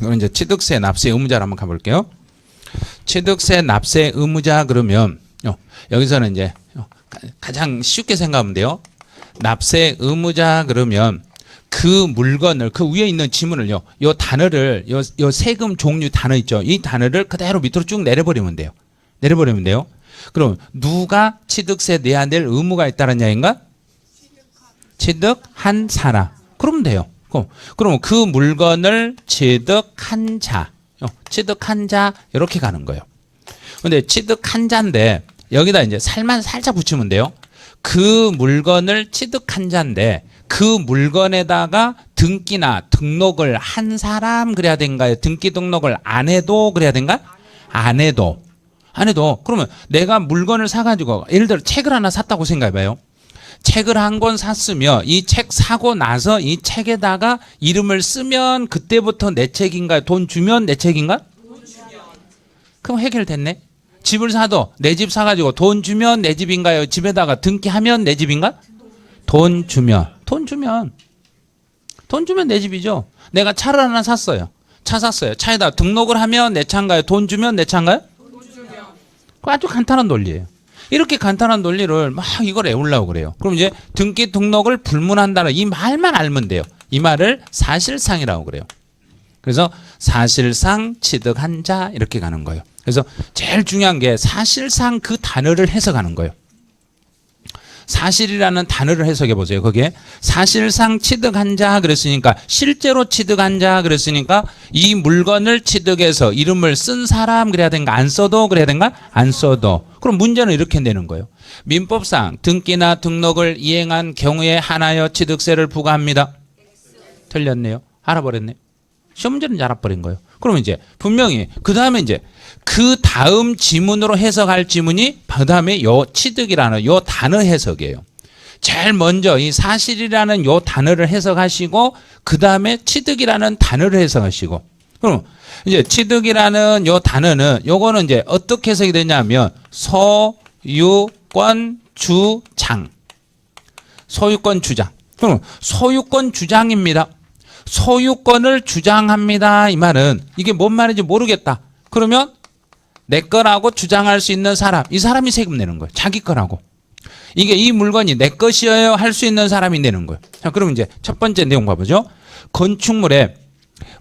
그럼 이제 취득세 납세 의무자를 한번 가볼게요. 취득세 납세 의무자 그러면 여기서는 이제 가장 쉽게 생각하면 돼요. 납세 의무자 그러면 그 물건을 그 위에 있는 지문을요. 요 단어를 요 세금 종류 단어 있죠. 이 단어를 그대로 밑으로 쭉 내려버리면 돼요. 내려버리면 돼요. 그럼 누가 취득세 내야 될 의무가 있다는 이야기인가? 취득한 사람. 그러면 돼요. 그러면 그 물건을 취득한 자. 취득한 자 이렇게 가는 거예요. 근데 취득한 자인데 여기다 이제 살만 살짝 붙이면 돼요. 그 물건을 취득한 자인데 그 물건에다가 등기나 등록을 한 사람 그래야 된가요? 등기 등록을 안 해도 그래야 된가? 안 해도. 그러면 내가 물건을 사가지고 예를 들어 책을 하나 샀다고 생각해봐요. 책을 한 권 샀으면 이 책 사고 나서 이 책에다가 이름을 쓰면 그때부터 내 책인가요? 돈 주면 내 책인가? 그럼 해결됐네. 집을 사도 내 집 사가지고 돈 주면 내 집인가요? 집에다가 등기하면 내 집인가? 돈 주면 내 집이죠. 내가 차를 하나 샀어요. 차 샀어요. 차에다 등록을 하면 내 차인가요? 돈 주면 내 차인가요? 그 아주 간단한 논리예요. 이렇게 간단한 논리를 막 이걸 외우려고 그래요. 그럼 이제 등기 등록을 불문한다는 이 말만 알면 돼요. 이 말을 사실상이라고 그래요. 그래서 사실상 취득한 자 이렇게 가는 거예요. 그래서 제일 중요한 게 사실상 그 단어를 해석하는 거예요. 사실이라는 단어를 해석해 보세요. 거기에 사실상 취득한 자 그랬으니까 실제로 취득한 자 그랬으니까 이 물건을 취득해서 이름을 쓴 사람 그래야 된가? 안 써도 그래야 된가? 안 써도. 그럼 문제는 이렇게 내는 거예요. 민법상 등기나 등록을 이행한 경우에 한하여 취득세를 부과합니다. 틀렸네요. 알아버렸네. 시험 문제는 알아버린 거예요. 그러면 이제 분명히 그 다음에 이제 그 다음 지문으로 해석할 지문이 그 다음에 요 취득이라는 요 단어 해석이에요. 제일 먼저 이 사실이라는 요 단어를 해석하시고 그 다음에 취득이라는 단어를 해석하시고 그럼 이제 취득이라는 요 단어는 요거는 이제 어떻게 해석이 되냐면 소유권 주장. 소유권 주장. 그럼 소유권 주장입니다. 소유권을 주장합니다. 이 말은 이게 뭔 말인지 모르겠다. 그러면 내 거라고 주장할 수 있는 사람, 이 사람이 세금 내는 거예요. 자기 거라고. 이게 이 물건이 내 것이어야 할 수 있는 사람이 내는 거예요. 자, 그럼 이제 첫 번째 내용 봐보죠. 건축물에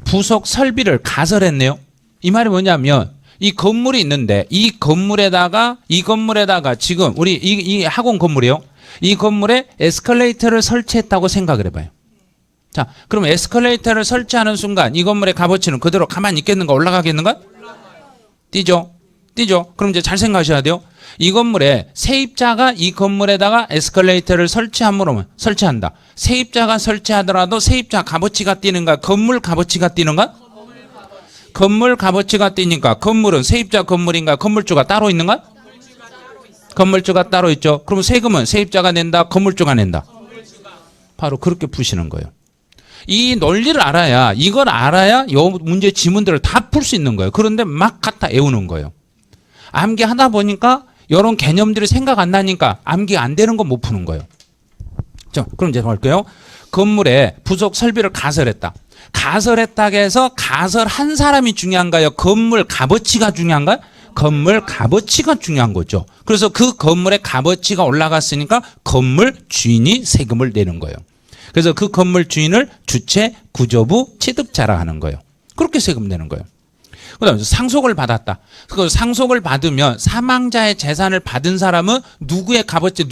부속 설비를 가설했네요. 이 말이 뭐냐면 이 건물이 있는데 이 건물에다가 지금 우리 이 학원 건물이에요. 이 건물에 에스컬레이터를 설치했다고 생각을 해봐요. 자, 그럼 에스컬레이터를 설치하는 순간 이 건물의 값어치는 그대로 가만히 있겠는가? 올라가겠는가? 뛰죠. 그럼 이제 잘 생각하셔야 돼요. 이 건물에 세입자가 이 건물에다가 에스컬레이터를 설치한다. 세입자가 설치하더라도 세입자 값어치가 뛰는가? 건물 값어치가 뛰는가? 건물 값어치가 뛰니까 건물은 세입자 건물인가? 건물주가 따로 있는가? 건물주가 따로 있죠. 그럼 세금은 세입자가 낸다? 건물주가 낸다? 바로 그렇게 푸시는 거예요. 이 논리를 알아야 이걸 알아야 이 문제 지문들을 다 풀 수 있는 거예요. 그런데 막 갖다 외우는 거예요. 암기하다 보니까 이런 개념들이 생각 안 나니까 암기가 안 되는 거 못 푸는 거예요. 자, 그럼 이제 볼게요. 건물에 부속 설비를 가설했다. 가설했다고 해서 가설한 사람이 중요한가요? 건물 값어치가 중요한가요? 건물 값어치가 중요한 거죠. 그래서 그 건물의 값어치가 올라갔으니까 건물 주인이 세금을 내는 거예요. 그래서 그 건물 주인을 주체 구조부 취득자라 하는 거예요. 그렇게 세금 내는 거예요. 그다음에 상속을 받았다. 그 상속을 받으면 사망자의 재산을 받은 사람은 누구의 값어치,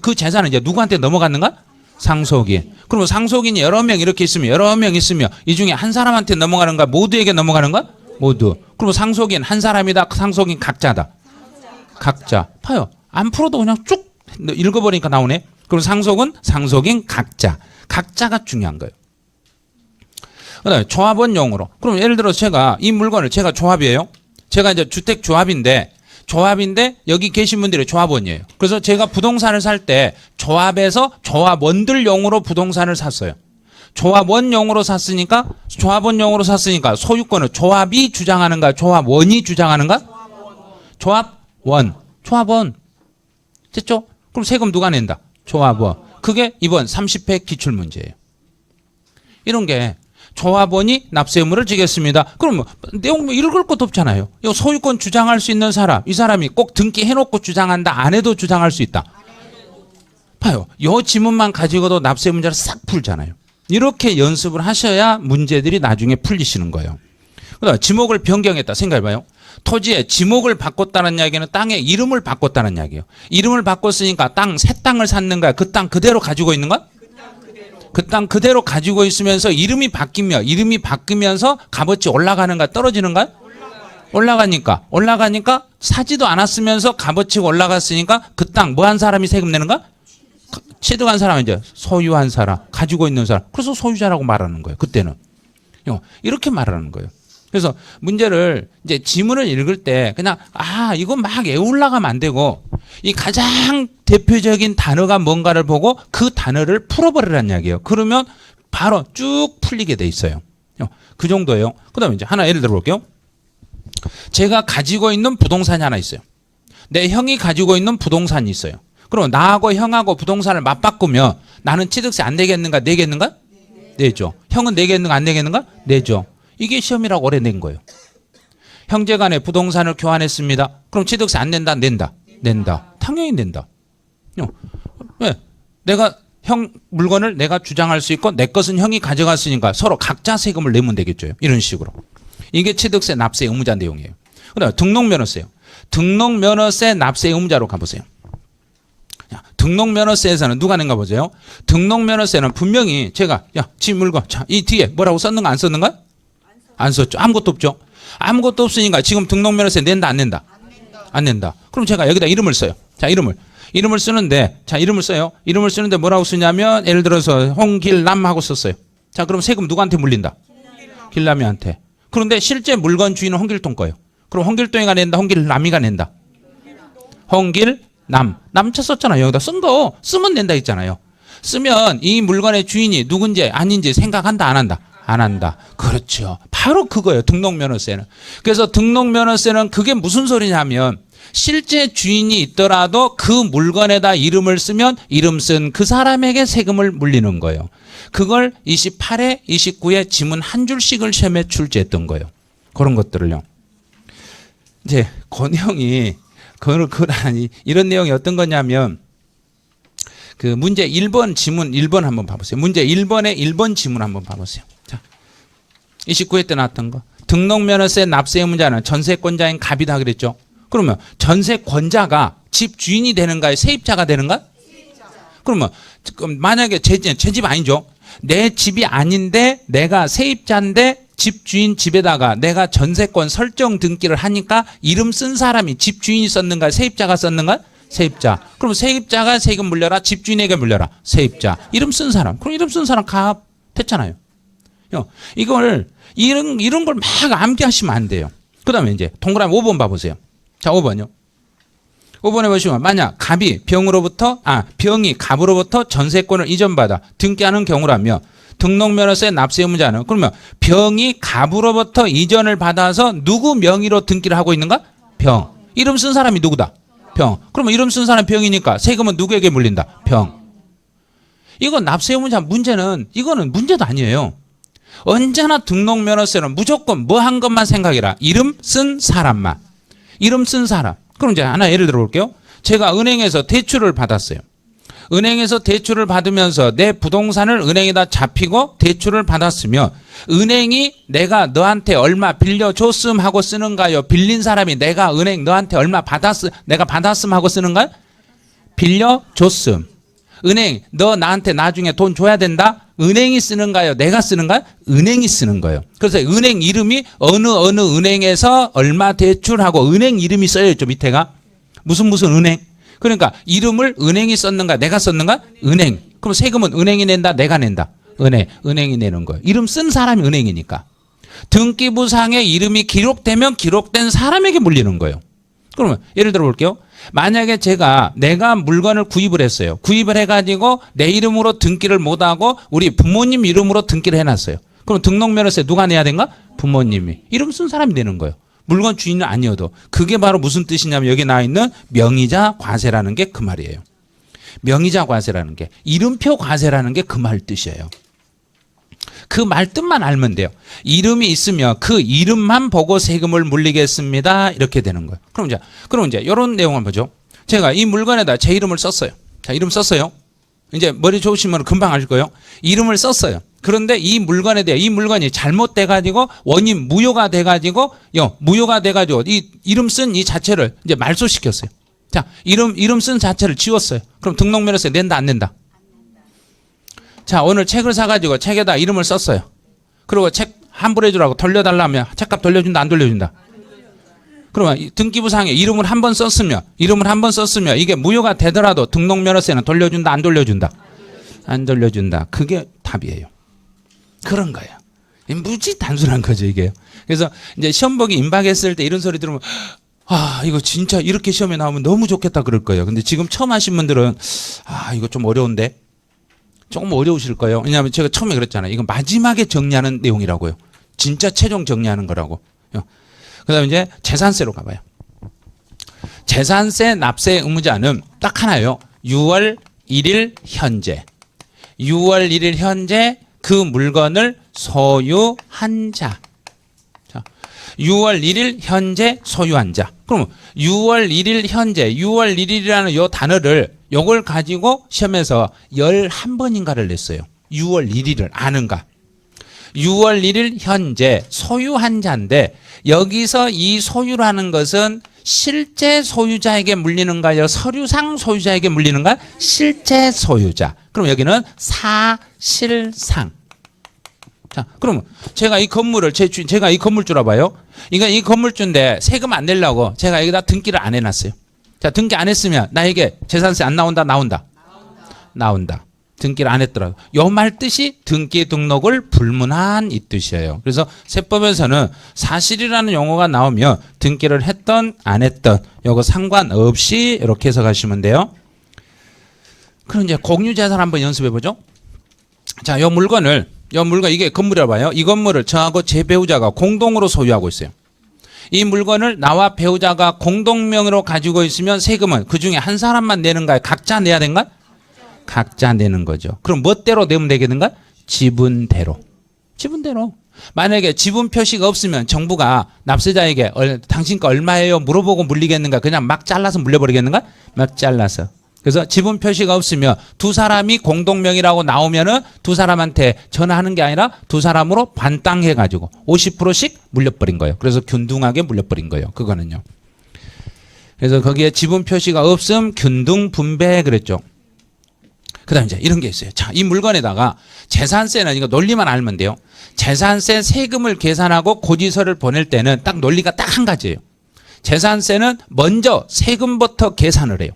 그 재산은 이제 누구한테 넘어갔는가? 상속인. 그러면 상속인이 여러 명 이렇게 있으면 이 중에 한 사람한테 넘어가는가? 모두에게 넘어가는가? 모두. 그럼 상속인 한 사람이다. 상속인 각자다. 각자. 봐요. 안 풀어도 그냥 쭉 읽어버리니까 나오네. 그럼 상속인 각자. 각자가 중요한 거예요. 그다음에 조합원용으로. 그럼 예를 들어 제가 이 물건을 제가 조합이에요. 제가 이제 주택 조합인데 여기 계신 분들이 조합원이에요. 그래서 제가 부동산을 살 때 조합에서 조합원들용으로 부동산을 샀어요. 조합원용으로 샀으니까 소유권을 조합이 주장하는가? 조합원이 주장하는가? 조합원. 됐죠? 그럼 세금 누가 낸다? 조합원. 그게 이번 30회 기출문제예요. 이런 게 조합원이 납세 의무를 지겠습니다. 그럼 뭐 내용 뭐 읽을 것도 없잖아요. 이 소유권 주장할 수 있는 사람, 이 사람이 꼭 등기해놓고 주장한다, 안 해도 주장할 수 있다. 봐요. 이 지문만 가지고도 납세 문제를 싹 풀잖아요. 이렇게 연습을 하셔야 문제들이 나중에 풀리시는 거예요. 그다음 지목을 변경했다 생각해봐요. 토지에 지목을 바꿨다는 이야기는 땅의 이름을 바꿨다는 이야기예요. 이름을 바꿨으니까 새 땅을 샀는 거야. 그 땅 그대로 가지고 있는 거야? 그 땅 그대로 가지고 있으면서 이름이 바뀌면서 값어치 올라가는가 떨어지는가? 올라가니까 사지도 않았으면서 값어치가 올라갔으니까 그 땅 뭐 한 사람이 세금 내는가? 취득한 사람은 이제 소유한 사람, 가지고 있는 사람. 그래서 소유자라고 말하는 거예요. 그때는. 이렇게 말하는 거예요. 그래서 문제를 이제 지문을 읽을 때 그냥 이거 막 애올라가면 안 되고 이 가장 대표적인 단어가 뭔가를 보고 그 단어를 풀어버리라는 이야기예요. 그러면 바로 쭉 풀리게 돼 있어요. 그 정도예요. 그다음에 이제 하나 예를 들어 볼게요. 제가 가지고 있는 부동산이 하나 있어요. 내 형이 가지고 있는 부동산이 있어요. 그럼 나하고 형하고 부동산을 맞바꾸면 나는 취득세 안 내겠는가 내겠는가? 내죠. 형은 내겠는가 안 내겠는가? 내죠. 이게 시험이라고 오래 낸 거예요. 형제간에 부동산을 교환했습니다. 그럼 취득세 안 낸다? 낸다. 당연히 낸다. 왜? 내가 형 물건을 내가 주장할 수 있고 내 것은 형이 가져갔으니까 서로 각자 세금을 내면 되겠죠. 이런 식으로. 이게 취득세 납세 의무자 내용이에요. 그다음에 등록면허세요. 등록면허세 납세 의무자로 가보세요. 등록면허세에서는 누가 낸가 보세요. 등록면허세는 분명히 제가 지 물건 이 뒤에 뭐라고 썼는가 안 썼는가? 안 썼죠. 아무것도 없죠. 아무것도 없으니까 지금 등록면허세 낸다 안 낸다? 안 낸다. 그럼 제가 여기다 이름을 써요. 자, 이름을 쓰는데 이름을 써요. 이름을 쓰는데 뭐라고 쓰냐면 예를 들어서 홍길남 하고 썼어요. 자, 그럼 세금 누구한테 물린다? 길남이한테. 그런데 실제 물건 주인은 홍길동 거예요. 그럼 홍길동이가 낸다, 홍길남이가 낸다? 홍길남. 남자 썼잖아요. 여기다 쓴 거 쓰면 낸다 했잖아요. 쓰면 이 물건의 주인이 누군지 아닌지 생각한다 안 한다? 안 한다. 그렇죠. 바로 그거예요. 등록면허세는. 그래서 등록면허세는 그게 무슨 소리냐면 실제 주인이 있더라도 그 물건에다 이름을 쓰면 이름 쓴 그 사람에게 세금을 물리는 거예요. 그걸 28회, 29회 지문 한 줄씩을 시험에 출제했던 거예요. 그런 것들을요. 이제 권형이 이런 내용이 어떤 거냐면 그 문제 1번 지문 1번 한번 봐보세요. 문제 1번의 1번 지문 한번 봐보세요. 자, 29회 때 나왔던 거. 등록면허세 납세 의무자는 전세권자인 갑이다 그랬죠. 그러면 전세권자가 집 주인이 되는가요? 세입자가 되는가? 그러면 만약에 제 집 아니죠. 내 집이 아닌데 내가 세입자인데 집 주인 집에다가 내가 전세권 설정 등기를 하니까 이름 쓴 사람이 집 주인이 썼는가 세입자가 썼는가? 세입자. 그럼 세입자가 세금 물려라. 집 주인에게 물려라. 세입자. 이름 쓴 사람. 그럼 이름 쓴 사람 갑 됐잖아요. 이런 걸 막 암기하시면 안 돼요. 그 다음에 이제 동그라미 5번 봐보세요. 자, 5번요. 5번에 보시면 만약 병이 갑으로부터 전세권을 이전받아 등기하는 경우라며 등록면허세 납세 의무자는 그러면 병이 갑으로부터 이전을 받아서 누구 명의로 등기를 하고 있는가? 병. 이름 쓴 사람이 누구다? 병. 그러면 이름 쓴 사람이 병이니까 세금은 누구에게 물린다? 병. 이건 납세 의무자 이거는 문제도 아니에요. 언제나 등록면허세는 무조건 뭐 한 것만 생각해라. 이름 쓴 사람만. 이름 쓴 사람. 그럼 이제 하나 예를 들어 볼게요. 제가 은행에서 대출을 받았어요. 은행에서 대출을 받으면서 내 부동산을 은행에다 잡히고 대출을 받았으면 은행이 내가 너한테 얼마 빌려줬음 하고 쓰는가요? 빌린 사람이 내가 은행 너한테 얼마 내가 받았음 하고 쓰는가요? 빌려줬음. 은행 너 나한테 나중에 돈 줘야 된다? 은행이 쓰는가요? 내가 쓰는가요? 은행이 쓰는 거예요. 그래서 은행 이름이 어느 은행에서 얼마 대출하고 은행 이름이 써져 있죠. 밑에가. 무슨 은행. 그러니까 이름을 은행이 썼는가 내가 썼는가? 은행. 그럼 세금은 은행이 낸다 내가 낸다? 은행이 내는 거예요. 이름 쓴 사람이 은행이니까. 등기부상에 이름이 기록되면 기록된 사람에게 물리는 거예요. 그러면 예를 들어 볼게요. 만약에 내가 물건을 구입을 했어요. 구입을 해가지고 내 이름으로 등기를 못하고 우리 부모님 이름으로 등기를 해놨어요. 그럼 등록면허세 누가 내야 된가? 부모님이. 이름 쓴 사람이 내는 거예요. 물건 주인은 아니어도. 그게 바로 무슨 뜻이냐면 여기 나와 있는 명의자 과세라는 게 그 말이에요. 명의자 과세라는 게 이름표 과세라는 게 그 말 뜻이에요. 그 말뜻만 알면 돼요. 이름이 있으면 그 이름만 보고 세금을 물리겠습니다. 이렇게 되는 거예요. 그럼 이제 이런 내용을 보죠. 제가 이 물건에다 제 이름을 썼어요. 자, 이름 썼어요. 이제 머리 좋으시면 금방 아실 거예요. 이름을 썼어요. 그런데 이 물건에 대해 이 물건이 잘못돼 가지고 원인 무효가 돼 가지고 이 이름 쓴 이 자체를 이제 말소시켰어요. 자, 이름 쓴 자체를 지웠어요. 그럼 등록면허세 낸다 안 낸다? 자, 오늘 책을 사가지고 책에다 이름을 썼어요. 그리고 책 환불해주라고 돌려달라면 책값 돌려준다 안 돌려준다? 그러면 등기부상에 이름을 한 번 썼으면 이게 무효가 되더라도 등록면허세는 돌려준다 안 돌려준다? 안 돌려준다. 그게 답이에요. 그런 거예요. 무지 단순한 거죠 이게. 그래서 이제 시험 보기 임박했을 때 이런 소리 들으면 이거 진짜 이렇게 시험에 나오면 너무 좋겠다 그럴 거예요. 근데 지금 처음 하신 분들은 이거 좀 어려운데 조금 어려우실 거예요. 왜냐하면 제가 처음에 그랬잖아요. 이건 마지막에 정리하는 내용이라고요. 진짜 최종 정리하는 거라고. 그 다음에 이제 재산세로 가봐요. 재산세 납세 의무자는 딱 하나예요. 6월 1일 현재. 6월 1일 현재 그 물건을 소유한 자. 자, 6월 1일 현재 소유한 자. 그럼 6월 1일 현재, 6월 1일이라는 요 단어를 요걸 가지고 시험에서 11번인가를 냈어요. 6월 1일을 아는가? 6월 1일 현재 소유한 자인데 여기서 이 소유라는 것은 실제 소유자에게 물리는가요? 서류상 소유자에게 물리는가? 실제 소유자. 그럼 여기는 사실상. 자, 그럼 제가 이 건물을 제가 이 건물주라 봐요. 이 건물주인데 세금 안 내려고 제가 여기다 등기를 안 해놨어요. 자, 등기 안 했으면 나에게 재산세 안 나온다? 나온다. 등기를 안 했더라도. 요 말 뜻이 등기 등록을 불문한 이 뜻이에요. 그래서 세법에서는 사실이라는 용어가 나오면 등기를 했던 안 했던 요거 상관없이 이렇게 해서 가시면 돼요. 그럼 이제 공유재산 한번 연습해 보죠. 자, 요 물건 이게 건물이라 봐요. 이 건물을 저하고 제 배우자가 공동으로 소유하고 있어요. 이 물건을 나와 배우자가 공동명의로 가지고 있으면 세금은 그 중에 한 사람만 내는가요? 각자 내야 되는가? 각자 내는 거죠. 그럼 뭐대로 내면 되겠는가? 지분대로. 만약에 지분 표시가 없으면 정부가 납세자에게 당신 거 얼마예요? 물어보고 물리겠는가? 그냥 막 잘라서 물려버리겠는가? 막 잘라서. 그래서 지분 표시가 없으면 두 사람이 공동명의라고 나오면은 두 사람한테 전화하는 게 아니라 두 사람으로 반땅해가지고 50%씩 물려버린 거예요. 그래서 균등하게 물려버린 거예요. 그거는요. 그래서 거기에 지분 표시가 없음 균등 분배 그랬죠. 그 다음에 이제 이런 게 있어요. 자, 이 물건에다가 재산세는 이거 논리만 알면 돼요. 재산세 세금을 계산하고 고지서를 보낼 때는 딱 논리가 딱 한 가지예요. 재산세는 먼저 세금부터 계산을 해요.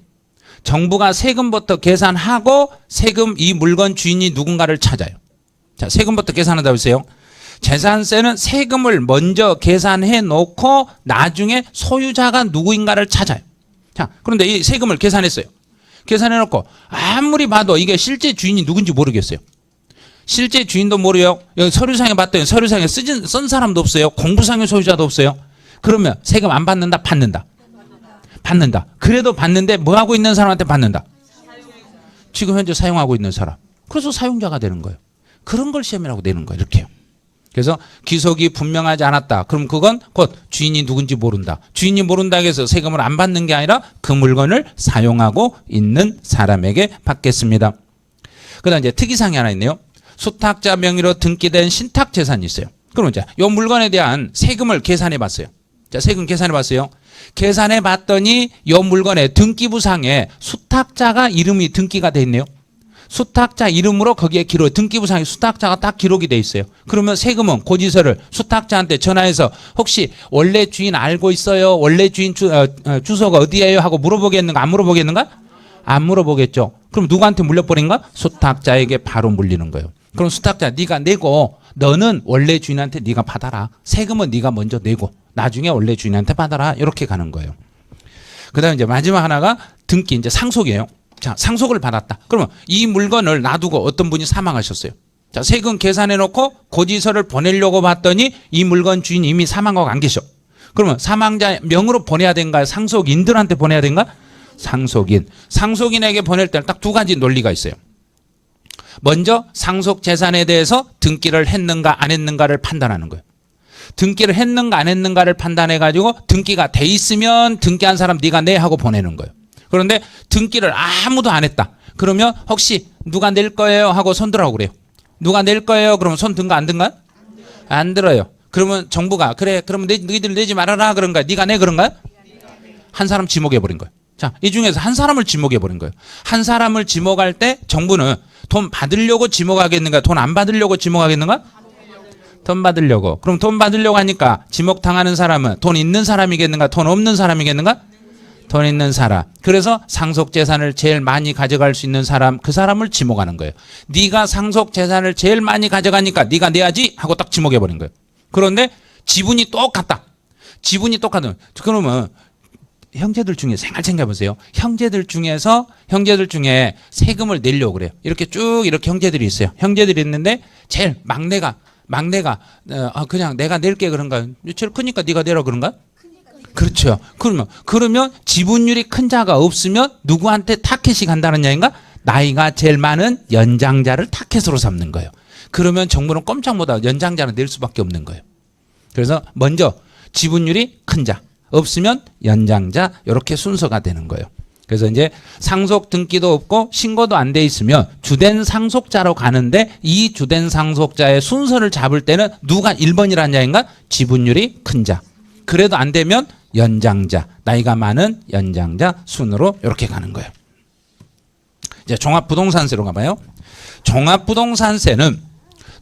정부가 세금부터 계산하고 세금 이 물건 주인이 누군가를 찾아요. 자, 세금부터 계산하다 보세요. 재산세는 세금을 먼저 계산해 놓고 나중에 소유자가 누구인가를 찾아요. 자, 그런데 이 세금을 계산했어요. 계산해 놓고 아무리 봐도 이게 실제 주인이 누군지 모르겠어요. 실제 주인도 모르요. 여기 서류상에 봤더니 서류상에 쓴 사람도 없어요. 공부상의 소유자도 없어요. 그러면 세금 안 받는다? 받는다. 그래도 받는데 뭐 하고 있는 사람한테 받는다? 지금 현재 사용하고 있는 사람. 그래서 사용자가 되는 거예요. 그런 걸 시험이라고 내는 거예요. 이렇게요. 그래서 기속이 분명하지 않았다. 그럼 그건 곧 주인이 누군지 모른다. 주인이 모른다고 해서 세금을 안 받는 게 아니라 그 물건을 사용하고 있는 사람에게 받겠습니다. 그 다음 이제 특이사항이 하나 있네요. 수탁자 명의로 등기된 신탁재산이 있어요. 그럼 이제 이 물건에 대한 세금을 계산해 봤어요. 자, 세금 계산해 봤어요. 계산해 봤더니 이 물건의 등기부상에 수탁자가 이름이 등기가 돼 있네요. 수탁자 이름으로 거기에 기록, 등기부상에 수탁자가 딱 기록이 돼 있어요. 그러면 세금은 고지서를 수탁자한테 전화해서 혹시 원래 주인 알고 있어요? 원래 주인 주소가 어디예요? 하고 물어보겠는가? 안 물어보겠는가? 안 물어보겠죠. 그럼 누구한테 물려버린가? 수탁자에게 바로 물리는 거예요. 그럼 수탁자 네가 내고 너는 원래 주인한테 네가 받아라. 세금은 네가 먼저 내고 나중에 원래 주인한테 받아라. 이렇게 가는 거예요. 그 다음에 이제 마지막 하나가 등기, 이제 상속이에요. 자, 상속을 받았다. 그러면 이 물건을 놔두고 어떤 분이 사망하셨어요. 자, 세금 계산해 놓고 고지서를 보내려고 봤더니 이 물건 주인이 이미 사망하고 안 계셔. 그러면 사망자 명으로 보내야 된가요? 상속인들한테 보내야 된가? 상속인에게 보낼 때는 딱 두 가지 논리가 있어요. 먼저 상속재산에 대해서 등기를 했는가 안 했는가를 판단하는 거예요. 등기를 했는가 안 했는가를 판단해가지고 등기가 돼 있으면 등기한 사람 네가 내 하고 보내는 거예요. 그런데 등기를 아무도 안 했다. 그러면 혹시 누가 낼 거예요 하고 손 들라고 그래요. 누가 낼 거예요? 그러면 손 든가 안 든가? 안 들어요. 그러면 정부가 그래 그러면 너희들 내지 말아라 그런가? 네가 내 그런가? 한 사람 지목해버린 거예요. 자, 이 중에서 한 사람을 지목해버린 거예요. 한 사람을 지목할 때 정부는 돈 받으려고 지목하겠는가? 돈 안 받으려고 지목하겠는가? 돈 받으려고. 그럼 돈 받으려고 하니까 지목당하는 사람은 돈 있는 사람이겠는가? 돈 없는 사람이겠는가? 돈 있는 사람. 그래서 상속재산을 제일 많이 가져갈 수 있는 사람, 그 사람을 지목하는 거예요. 네가 상속재산을 제일 많이 가져가니까 네가 내야지 하고 딱 지목해버린 거예요. 그런데 지분이 똑같다. 지분이 똑같은. 그러면 형제들 중에 생각 챙겨보세요. 형제들 중에 세금을 내려고 그래요. 이렇게 쭉 이렇게 형제들이 있어요. 형제들이 있는데 제일 막내가 그냥 내가 낼게 그런가? 제일 크니까 네가 내라 그런가? 그렇죠. 그러면 지분율이 큰 자가 없으면 누구한테 타켓이 간다는 얘기인가? 나이가 제일 많은 연장자를 타켓으로 삼는 거예요. 그러면 정부는 꼼짝 못하고 연장자는 낼 수밖에 없는 거예요. 그래서 먼저 지분율이 큰 자, 없으면 연장자 이렇게 순서가 되는 거예요. 그래서 이제 상속 등기도 없고 신고도 안 돼 있으면 주된 상속자로 가는데 이 주된 상속자의 순서를 잡을 때는 누가 1번이라는 얘기인가? 지분율이 큰 자. 그래도 안 되면 연장자, 나이가 많은 연장자 순으로 이렇게 가는 거예요. 이제 종합부동산세로 가봐요. 종합부동산세는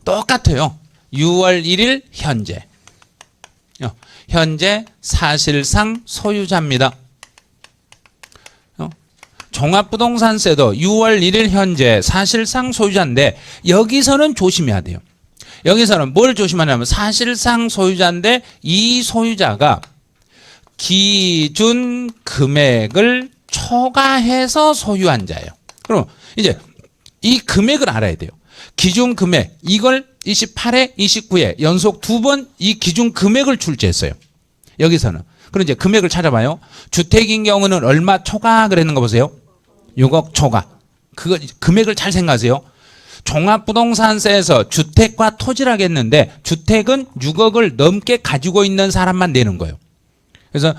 똑같아요. 6월 1일 현재 사실상 소유자입니다. 종합부동산세도 6월 1일 현재 사실상 소유자인데 여기서는 조심해야 돼요. 여기서는 뭘 조심하냐면 사실상 소유자인데 이 소유자가 기준 금액을 초과해서 소유한 자예요. 그럼 이제 이 금액을 알아야 돼요. 기준 금액 이걸 28회, 29회 연속 2번 이 기준 금액을 출제했어요. 여기서는. 그럼 이제 금액을 찾아봐요. 주택인 경우는 얼마 초과 그랬는 거 보세요. 6억 초과. 그거 금액을 잘 생각하세요. 종합부동산세에서 주택과 토지를 하겠는데 주택은 6억을 넘게 가지고 있는 사람만 내는 거예요. 그래서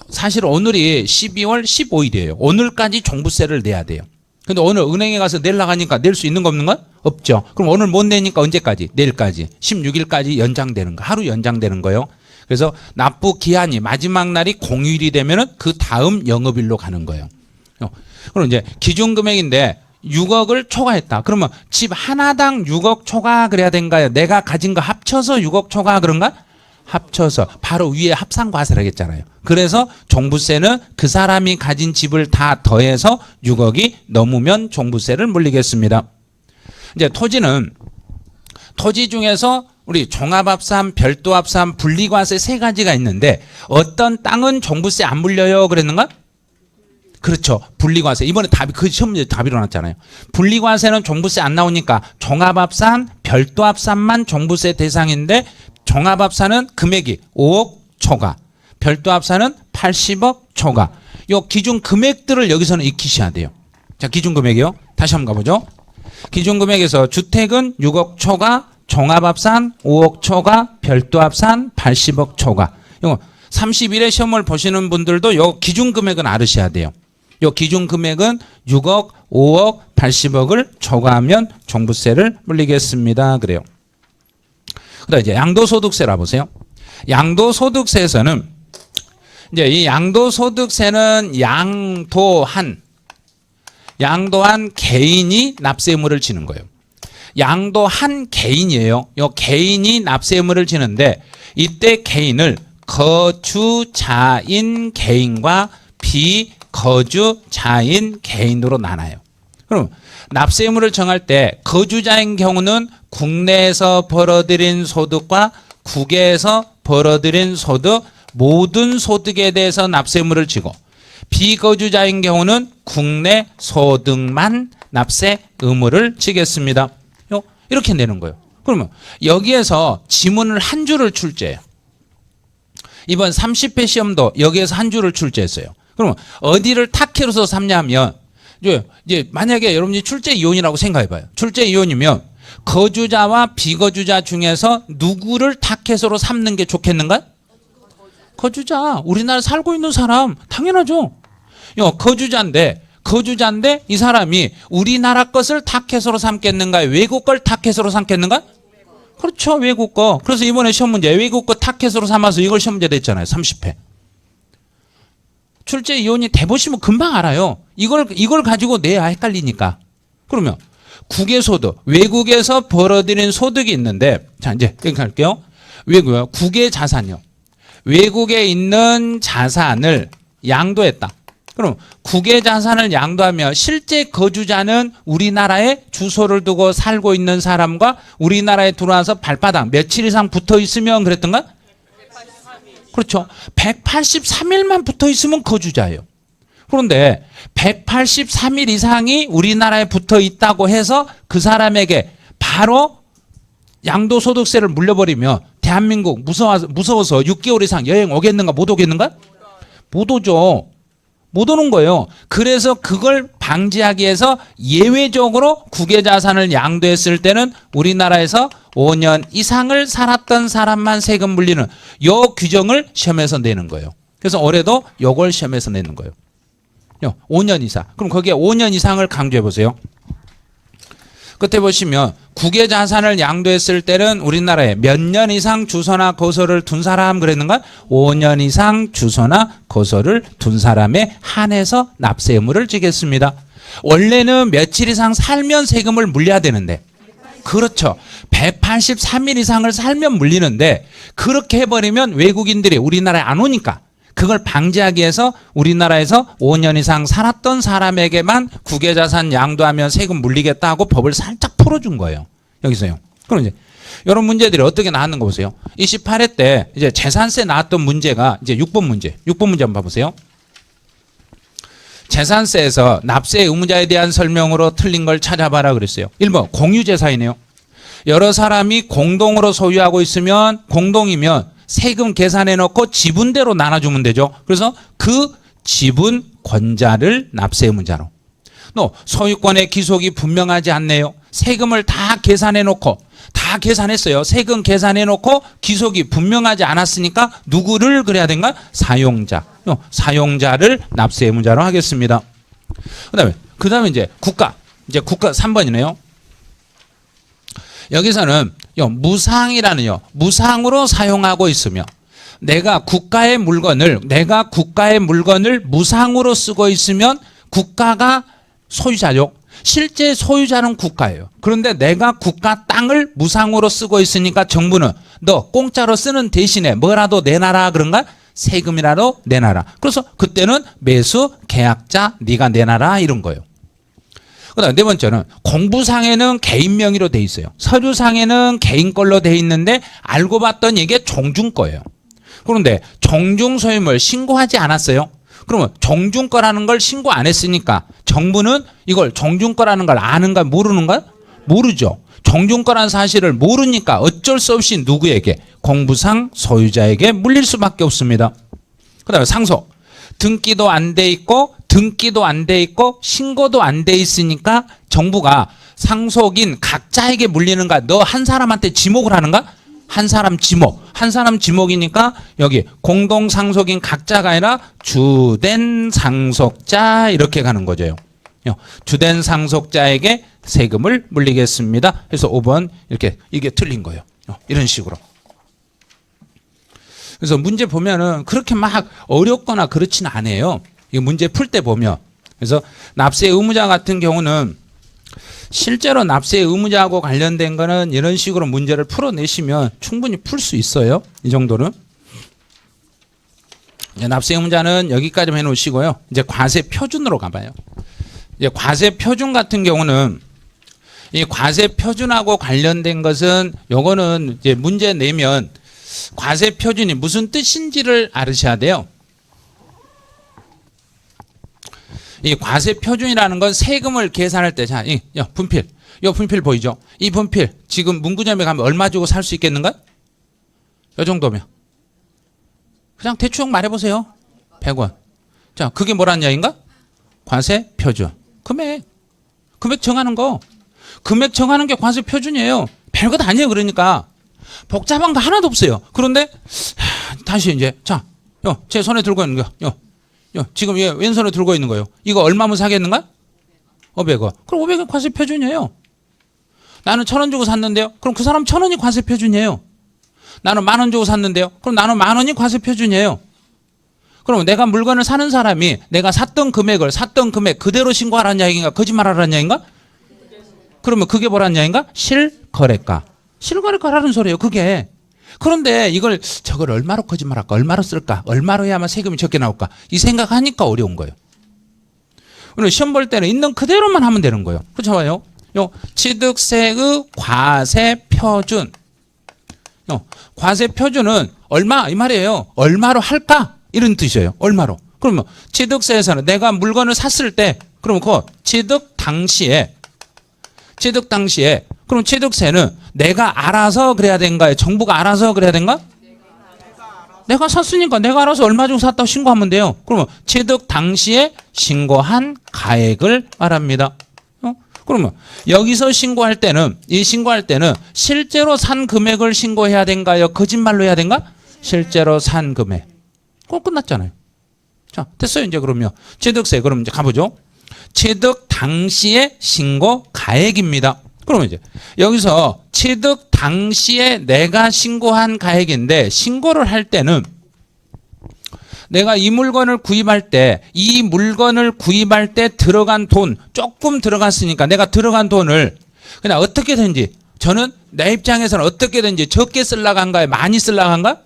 사실 오늘이 12월 15일이에요. 오늘까지 종부세를 내야 돼요. 근데 오늘 은행에 가서 내려고 하니까 낼 수 있는 거 없는 거? 없죠. 그럼 오늘 못 내니까 언제까지? 내일까지. 16일까지 연장되는 거. 하루 연장되는 거예요. 그래서 납부 기한이 마지막 날이 공휴일이 되면은 그 다음 영업일로 가는 거예요. 그럼 이제 기준 금액인데 6억을 초과했다. 그러면 집 하나당 6억 초과 그래야 된가요? 내가 가진 거 합쳐서 6억 초과 그런가? 합쳐서 바로 위에 합산과세를 하겠잖아요. 그래서 종부세는 그 사람이 가진 집을 다 더해서 6억이 넘으면 종부세를 물리겠습니다. 이제 토지는 토지 중에서 우리 종합합산, 별도합산, 분리과세 세 가지가 있는데 어떤 땅은 종부세 안 물려요 그랬는가? 그렇죠. 분리과세. 이번에 답이 그 시험 문제 답이 일어났잖아요. 분리과세는 종부세 안 나오니까 종합합산, 별도합산만 종부세 대상인데 종합합산은 금액이 5억 초과, 별도합산은 80억 초과. 요 기준 금액들을 여기서는 익히셔야 돼요. 자, 기준 금액이요. 다시 한번 가보죠. 기준 금액에서 주택은 6억 초과, 종합합산 5억 초과, 별도합산 80억 초과. 이거 31회 시험을 보시는 분들도 요 기준 금액은 알으셔야 돼요. 요 기준 금액은 6억, 5억, 80억을 초과하면 종부세를 물리겠습니다. 그래요. 그다음 이제 양도소득세라 보세요. 양도소득세에서는 이제 이 양도소득세는 양도한 개인이 납세의무를 지는 거예요. 양도한 개인이에요. 요 개인이 납세의무를 지는데 이때 개인을 거주자인 개인과 비거주자인 개인으로 나눠요. 그럼 납세의무를 정할 때 거주자인 경우는 국내에서 벌어들인 소득과 국외에서 벌어들인 소득 모든 소득에 대해서 납세의무를 지고 비거주자인 경우는 국내 소득만 납세 의무를 지겠습니다. 이렇게 내는 거예요. 그러면 여기에서 지문을 한 줄을 출제해요. 이번 30회 시험도 여기에서 한 줄을 출제했어요. 그러면 어디를 타켓으로 삼냐면 이제 만약에 여러분이 출제 이혼이라고 생각해봐요. 출제 이혼이면 거주자와 비거주자 중에서 누구를 타켓으로 삼는 게 좋겠는가? 거주자. 우리나라에 살고 있는 사람 당연하죠. 거주자인데 이 사람이 우리나라 것을 타켓으로 삼겠는가? 외국 걸 타켓으로 삼겠는가? 그렇죠. 외국 거. 그래서 이번에 시험 문제 외국 거 타켓으로 삼아서 이걸 시험 문제 냈잖아요. 30회. 출제 이혼이 돼보시면 금방 알아요. 이걸 가지고 내야 헷갈리니까. 그러면 국외 소득, 외국에서 벌어들인 소득이 있는데, 자 이제 여기 갈게요. 외국요, 국외 자산이요. 외국에 있는 자산을 양도했다. 그럼 국외 자산을 양도하면 실제 거주자는 우리나라에 주소를 두고 살고 있는 사람과 우리나라에 들어와서 발바닥 며칠 이상 붙어 있으면 그랬던가? 183일. 그렇죠. 183일만 붙어 있으면 거주자예요. 그런데 183일 이상이 우리나라에 붙어 있다고 해서 그 사람에게 바로 양도소득세를 물려버리면 대한민국 무서워서 6개월 이상 여행 오겠는가 못 오겠는가? 못 오죠. 못 오는 거예요. 그래서 그걸 방지하기 위해서 예외적으로 국외자산을 양도했을 때는 우리나라에서 5년 이상을 살았던 사람만 세금 물리는 요 규정을 시험에서 내는 거예요. 그래서 올해도 요걸 시험에서 내는 거예요. 5년 이상. 그럼 거기에 5년 이상을 강조해 보세요. 끝에 보시면 국외자산을 양도했을 때는 우리나라에 몇 년 이상 주소나 거소를 둔 사람 그랬는가? 5년 이상 주소나 거소를 둔 사람에 한해서 납세 의무를 지겠습니다. 원래는 며칠 이상 살면 세금을 물려야 되는데 그렇죠. 183일 이상을 살면 물리는데 그렇게 해버리면 외국인들이 우리나라에 안 오니까 그걸 방지하기 위해서 우리나라에서 5년 이상 살았던 사람에게만 국외자산 양도하면 세금 물리겠다 하고 법을 살짝 풀어준 거예요. 여기서요. 그럼 이제 이런 문제들이 어떻게 나왔는 거 보세요. 28회 때 이제 재산세 나왔던 문제가 이제 6번 문제. 6번 문제 한번 봐보세요. 재산세에서 납세 의무자에 대한 설명으로 틀린 걸 찾아봐라 그랬어요. 1번 공유재산이네요. 여러 사람이 공동으로 소유하고 있으면 공동이면 세금 계산해 놓고 지분대로 나눠주면 되죠. 그래서 그 지분 권자를 납세 의무자로. 소유권의 기속이 분명하지 않네요. 세금을 다 계산해 놓고 다 계산했어요. 세금 계산해 놓고 기속이 분명하지 않았으니까 누구를 그래야 된가? 사용자. 사용자를 납세 의무자로 하겠습니다. 그다음에 이제 국가 3번이네요. 여기서는 무상이라는요. 무상으로 사용하고 있으며 내가 국가의 물건을 무상으로 쓰고 있으면 국가가 소유자죠. 실제 소유자는 국가예요. 그런데 내가 국가 땅을 무상으로 쓰고 있으니까 정부는 너 공짜로 쓰는 대신에 뭐라도 내놔라 그런가? 세금이라도 내놔라. 그래서 그때는 매수 계약자 네가 내놔라 이런 거예요. 그다음 네 번째는 공부상에는 개인 명의로 돼 있어요. 서류상에는 개인 걸로 돼 있는데 알고 봤더니 이게 종중 거예요. 그런데 종중 소유물 신고하지 않았어요. 그러면 종중 거라는 걸 신고 안 했으니까 정부는 이걸 종중 거라는 걸 아는가 모르는가? 모르죠. 종중 거라는 사실을 모르니까 어쩔 수 없이 누구에게? 공부상 소유자에게 물릴 수밖에 없습니다. 그다음에 상속. 등기도 안 돼 있고 신고도 안 돼 있으니까 정부가 상속인 각자에게 물리는가? 너 한 사람한테 지목을 하는가? 한 사람 지목이니까 여기 공동상속인 각자가 아니라 주된 상속자 이렇게 가는 거죠. 주된 상속자에게 세금을 물리겠습니다. 그래서 5번 이렇게 이게 틀린 거예요. 이런 식으로. 그래서 문제 보면은 그렇게 막 어렵거나 그렇지는 않아요. 이 문제 풀 때 보면. 그래서 납세 의무자 같은 경우는 실제로 납세 의무자하고 관련된 거는 이런 식으로 문제를 풀어내시면 충분히 풀 수 있어요. 이 정도는. 이제 납세 의무자는 여기까지만 해놓으시고요. 이제 과세 표준으로 가봐요. 이제 과세 표준 같은 경우는 이 과세 표준하고 관련된 것은 요거는 이제 문제 내면 과세 표준이 무슨 뜻인지를 알으셔야 돼요. 이 과세 표준이라는 건 세금을 계산할 때, 자, 분필. 이 분필 보이죠? 이 분필. 지금 문구점에 가면 얼마 주고 살 수 있겠는가? 이 정도면. 그냥 대충 말해보세요. 100원. 자, 그게 뭐라는 이야기인가? 과세 표준. 금액 정하는 거. 금액 정하는 게 과세 표준이에요. 별것 아니에요. 그러니까 복잡한 거 하나도 없어요. 그런데 다시 이제 자, 제 손에 들고 있는 거, 지금 얘 왼손에 들고 있는 거요. 이거 얼마면 사겠는가? 500원. 그럼 500원 과세 표준이에요. 나는 1,000원 주고 샀는데요. 그럼 그 사람 1,000원이 과세 표준이에요. 나는 10,000원 주고 샀는데요. 그럼 나는 10,000원이 과세 표준이에요. 그럼 내가 물건을 사는 사람이 내가 샀던 금액 그대로 신고하라는 이야기인가? 거짓말하라는 이야기인가? 그러면 그게 뭐라는 이야기인가? 실거래가. 실거래가라는 소리예요. 그게. 그런데 저걸 얼마로 거짓말할까? 얼마로 쓸까? 얼마로 해야만 세금이 적게 나올까? 이 생각하니까 어려운 거예요. 오늘 시험 볼 때는 있는 그대로만 하면 되는 거예요. 그렇죠? 취득세의 과세 표준. 과세 표준은 얼마 이 말이에요. 얼마로 할까? 이런 뜻이에요. 얼마로. 그러면 취득세에서는 내가 물건을 샀을 때 그러면 그 취득 당시에 그럼 취득세는 내가 알아서 그래야 된가요? 정부가 알아서 그래야 된가? 내가 샀으니까 내가 알아서 얼마 주고 샀다고 신고하면 돼요. 그러면 취득 당시에 신고한 가액을 말합니다. 그러면 여기서 신고할 때는 실제로 산 금액을 신고해야 된가요? 거짓말로 해야 된가? 실제로 산 금액. 그럼 끝났잖아요. 자, 됐어요. 이제 그러면 취득세 그럼 이제 가보죠. 취득 당시에 신고 가액입니다. 그러면 이제 여기서 취득 당시에 내가 신고한 가액인데 신고를 할 때는 내가 이 물건을 구입할 때 들어간 돈 조금 들어갔으니까 내가 들어간 돈을 그냥 어떻게든지 저는 내 입장에서는 어떻게든지 적게 쓰려고 한가요? 많이 쓰려고 한가?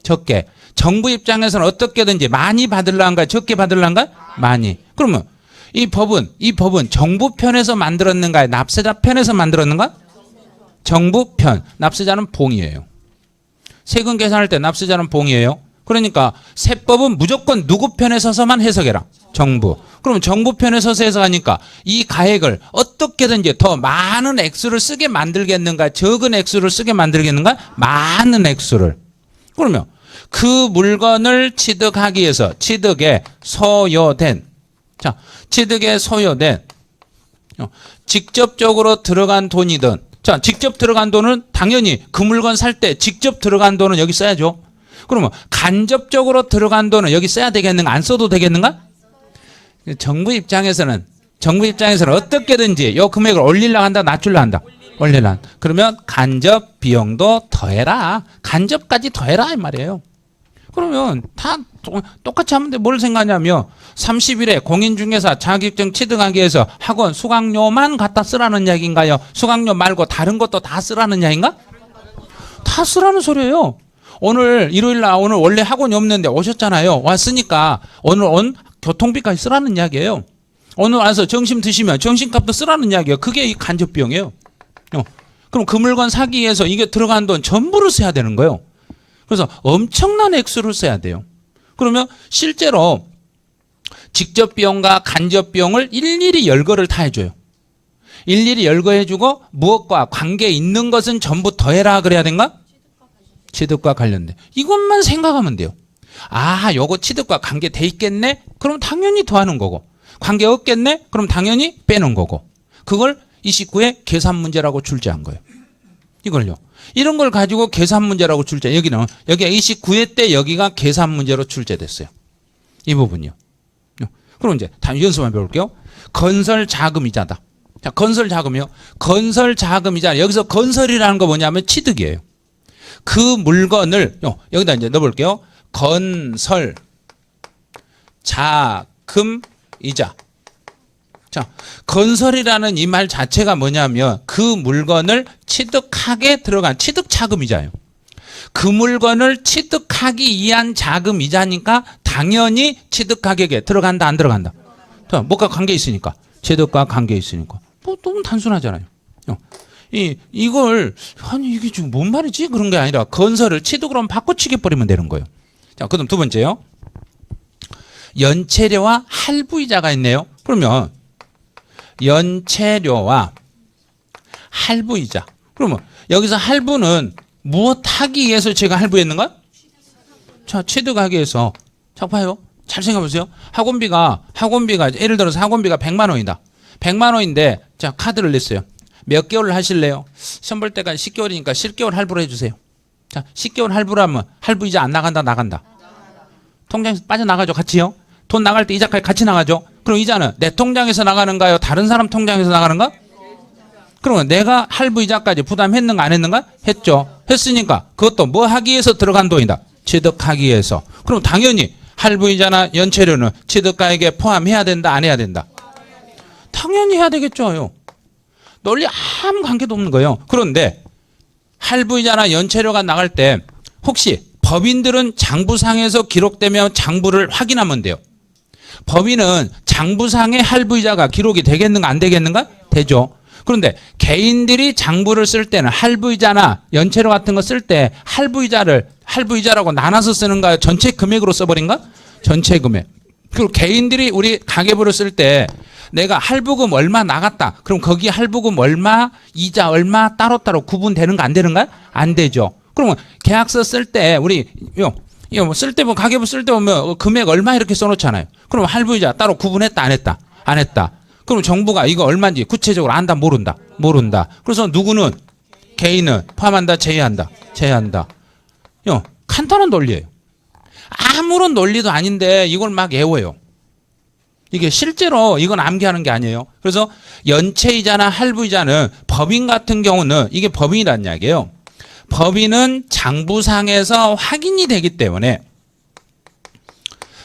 적게. 정부 입장에서는 어떻게든지 많이 받으려고 한가요? 적게 받으려고 한가요? 많이. 그러면 이 법은 정부 편에서 만들었는가요? 납세자 편에서 만들었는가? 정부 편. 납세자는 봉이에요. 세금 계산할 때 납세자는 봉이에요. 그러니까 세법은 무조건 누구 편에 서서만 해석해라. 정부. 그러면 정부 편에 서서 해석하니까 이 가액을 어떻게든지 더 많은 액수를 쓰게 만들겠는가? 적은 액수를 쓰게 만들겠는가? 많은 액수를. 그러면 그 물건을 취득하기 위해서 취득에 소요된 직접적으로 들어간 돈이든 직접 들어간 돈은 당연히 그 물건 살 때 직접 들어간 돈은 여기 써야죠. 그러면 간접적으로 들어간 돈은 여기 써야 되겠는가? 안 써도 되겠는가? 정부 입장에서는 어떻게든지 이 금액을 올리려고 한다, 낮추려고 한다. 올리려고 한다. 그러면 간접 비용도 더해라. 간접까지 더해라 이 말이에요. 그러면 다 똑같이 하면 돼. 뭘 생각하냐면 30일에 공인중개사 자격증 취득하기 위해서 학원 수강료만 갖다 쓰라는 이야기인가요? 수강료 말고 다른 것도 다 쓰라는 이야기인가? 다 쓰라는 소리예요. 오늘 일요일날 오늘 원래 학원이 없는데 오셨잖아요. 왔으니까 오늘 온 교통비까지 쓰라는 이야기예요. 오늘 와서 점심 드시면 점심값도 쓰라는 이야기예요. 그게 이 간접비용이에요. 그럼 그 물건 사기 위해서 이게 들어간 돈 전부를 써야 되는 거예요. 그래서 엄청난 액수를 써야 돼요. 그러면 실제로 직접 비용과 간접 비용을 일일이 열거를 다 해줘요. 일일이 열거해주고 무엇과 관계 있는 것은 전부 더해라 그래야 된가? 취득과 관련돼. 이것만 생각하면 돼요. 아, 요거 취득과 관계 돼 있겠네? 그럼 당연히 더하는 거고. 관계 없겠네? 그럼 당연히 빼는 거고. 그걸 29에 계산 문제라고 출제한 거예요. 이걸요. 이런 걸 가지고 계산 문제라고 출제. 여기가 29회 때 여기가 계산 문제로 출제됐어요. 이 부분이요. 그럼 이제 다시 연습 한번 배울게요. 건설 자금이자다. 자, 건설 자금이요. 건설 자금이자. 여기서 건설이라는 거 뭐냐면 취득이에요. 그 물건을 여기다 이제 넣어볼게요. 건설 자금이자. 자, 건설이라는 이 말 자체가 뭐냐면 그 물건을 취득하게 들어간 취득 자금이자예요. 그 물건을 취득하기 위한 자금이자니까 당연히 취득 가격에 들어간다 안 들어간다. 뭐가 관계 있으니까. 취득과 관계 있으니까. 뭐 너무 단순하잖아요. 이걸 아니 이게 지금 뭔 말이지? 그런 게 아니라 건설을 취득으로 바꿔치기 버리면 되는 거예요. 자, 그다음 두 번째요. 연체료와 할부이자가 있네요. 그러면 연체료와 할부이자. 그러면 여기서 할부는 무엇 하기 위해서 제가 할부했는가? 자, 취득하기 위해서. 자, 봐요. 잘 생각해보세요. 학원비가 예를 들어서 학원비가 100만 원이다. 100만 원인데 자 카드를 냈어요. 몇 개월 하실래요? 시험 볼 때가 10개월이니까 10개월 할부로 해주세요. 자 10개월 할부라면 할부 이자 안 나간다 나간다. 통장에서 빠져나가죠. 같이요. 돈 나갈 때 이자까지 같이 나가죠. 그럼 이자는 내 통장에서 나가는가요? 다른 사람 통장에서 나가는가? 그러면 내가 할부 이자까지 부담했는가 안 했는가? 했죠. 했으니까 그것도 뭐 하기 위해서 들어간 돈이다. 취득하기 위해서. 그럼 당연히 할부 이자나 연체료는 취득가액에 포함해야 된다 안 해야 된다? 당연히 해야 되겠죠. 논리 아무 관계도 없는 거예요. 그런데 할부 이자나 연체료가 나갈 때 혹시 법인들은 장부상에서 기록되면 장부를 확인하면 돼요. 법인은 장부상에 할부 이자가 기록이 되겠는가 안 되겠는가? 되죠. 그런데 개인들이 장부를 쓸 때는 할부 이자나 연체료 같은 거 쓸 때 할부 이자라고 나눠서 쓰는가요? 전체 금액으로 써버린가? 전체 금액. 그리고 개인들이 우리 가계부를 쓸 때 내가 할부금 얼마 나갔다. 그럼 거기 할부금 얼마, 이자 얼마 따로따로 구분되는가 안 되는가? 안 되죠. 그러면 계약서 쓸 때 우리 이거 뭐 쓸 때 보면 가계부 쓸 때 보면 금액 얼마 이렇게 써놓잖아요. 그럼 할부 이자 따로 구분했다 안 했다? 안 했다. 그럼 정부가 이거 얼마인지 구체적으로 안다 모른다? 모른다. 그래서 누구는 개인은 포함한다 제외한다? 제외한다. 간단한 논리예요. 아무런 논리도 아닌데 이걸 막 외워요. 이게 실제로 이건 암기하는 게 아니에요. 그래서 연체이자나 할부이자는 법인 같은 경우는 이게 법인이라는 이야기예요. 법인은 장부상에서 확인이 되기 때문에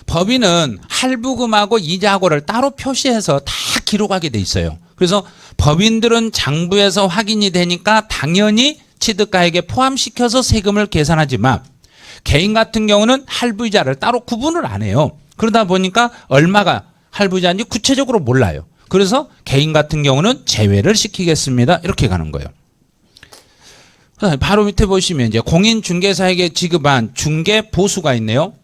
법인은 할부금하고 이자하고를 따로 표시해서 다 기록하게 돼 있어요. 그래서 법인들은 장부에서 확인이 되니까 당연히 취득가액에 포함시켜서 세금을 계산하지만 개인 같은 경우는 할부이자를 따로 구분을 안 해요. 그러다 보니까 얼마가 할부이자인지 구체적으로 몰라요. 그래서 개인 같은 경우는 제외를 시키겠습니다. 이렇게 가는 거예요. 바로 밑에 보시면 이제 공인중개사에게 지급한 중개보수가 있네요.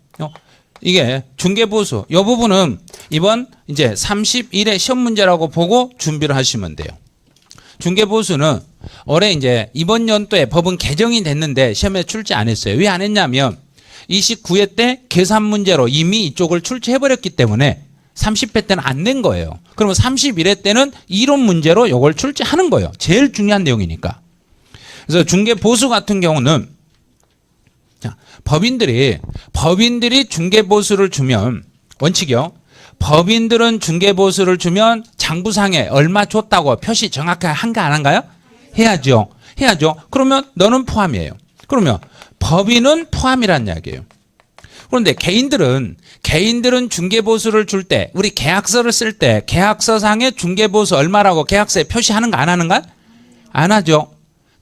이게 중개보수. 이 부분은 이번 이제 31회 시험 문제라고 보고 준비를 하시면 돼요. 중개보수는 올해 이제 이번 연도에 법은 개정이 됐는데 시험에 출제 안 했어요. 왜 안 했냐면 29회 때 계산 문제로 이미 이쪽을 출제해버렸기 때문에 30회 때는 안 낸 거예요. 그러면 31회 때는 이론 문제로 이걸 출제하는 거예요. 제일 중요한 내용이니까. 그래서 중개보수 같은 경우는 자, 법인들이 중개보수를 주면 원칙이요. 법인들은 중개보수를 주면 장부상에 얼마 줬다고 표시 정확하게 한가 안 한가요? 해야죠. 해야죠. 그러면 너는 포함이에요. 그러면 법인은 포함이란 이야기예요. 그런데 개인들은 중개보수를 줄 때 우리 계약서를 쓸 때 계약서상에 중개보수 얼마라고 계약서에 표시하는가 안 하는가? 안 하죠.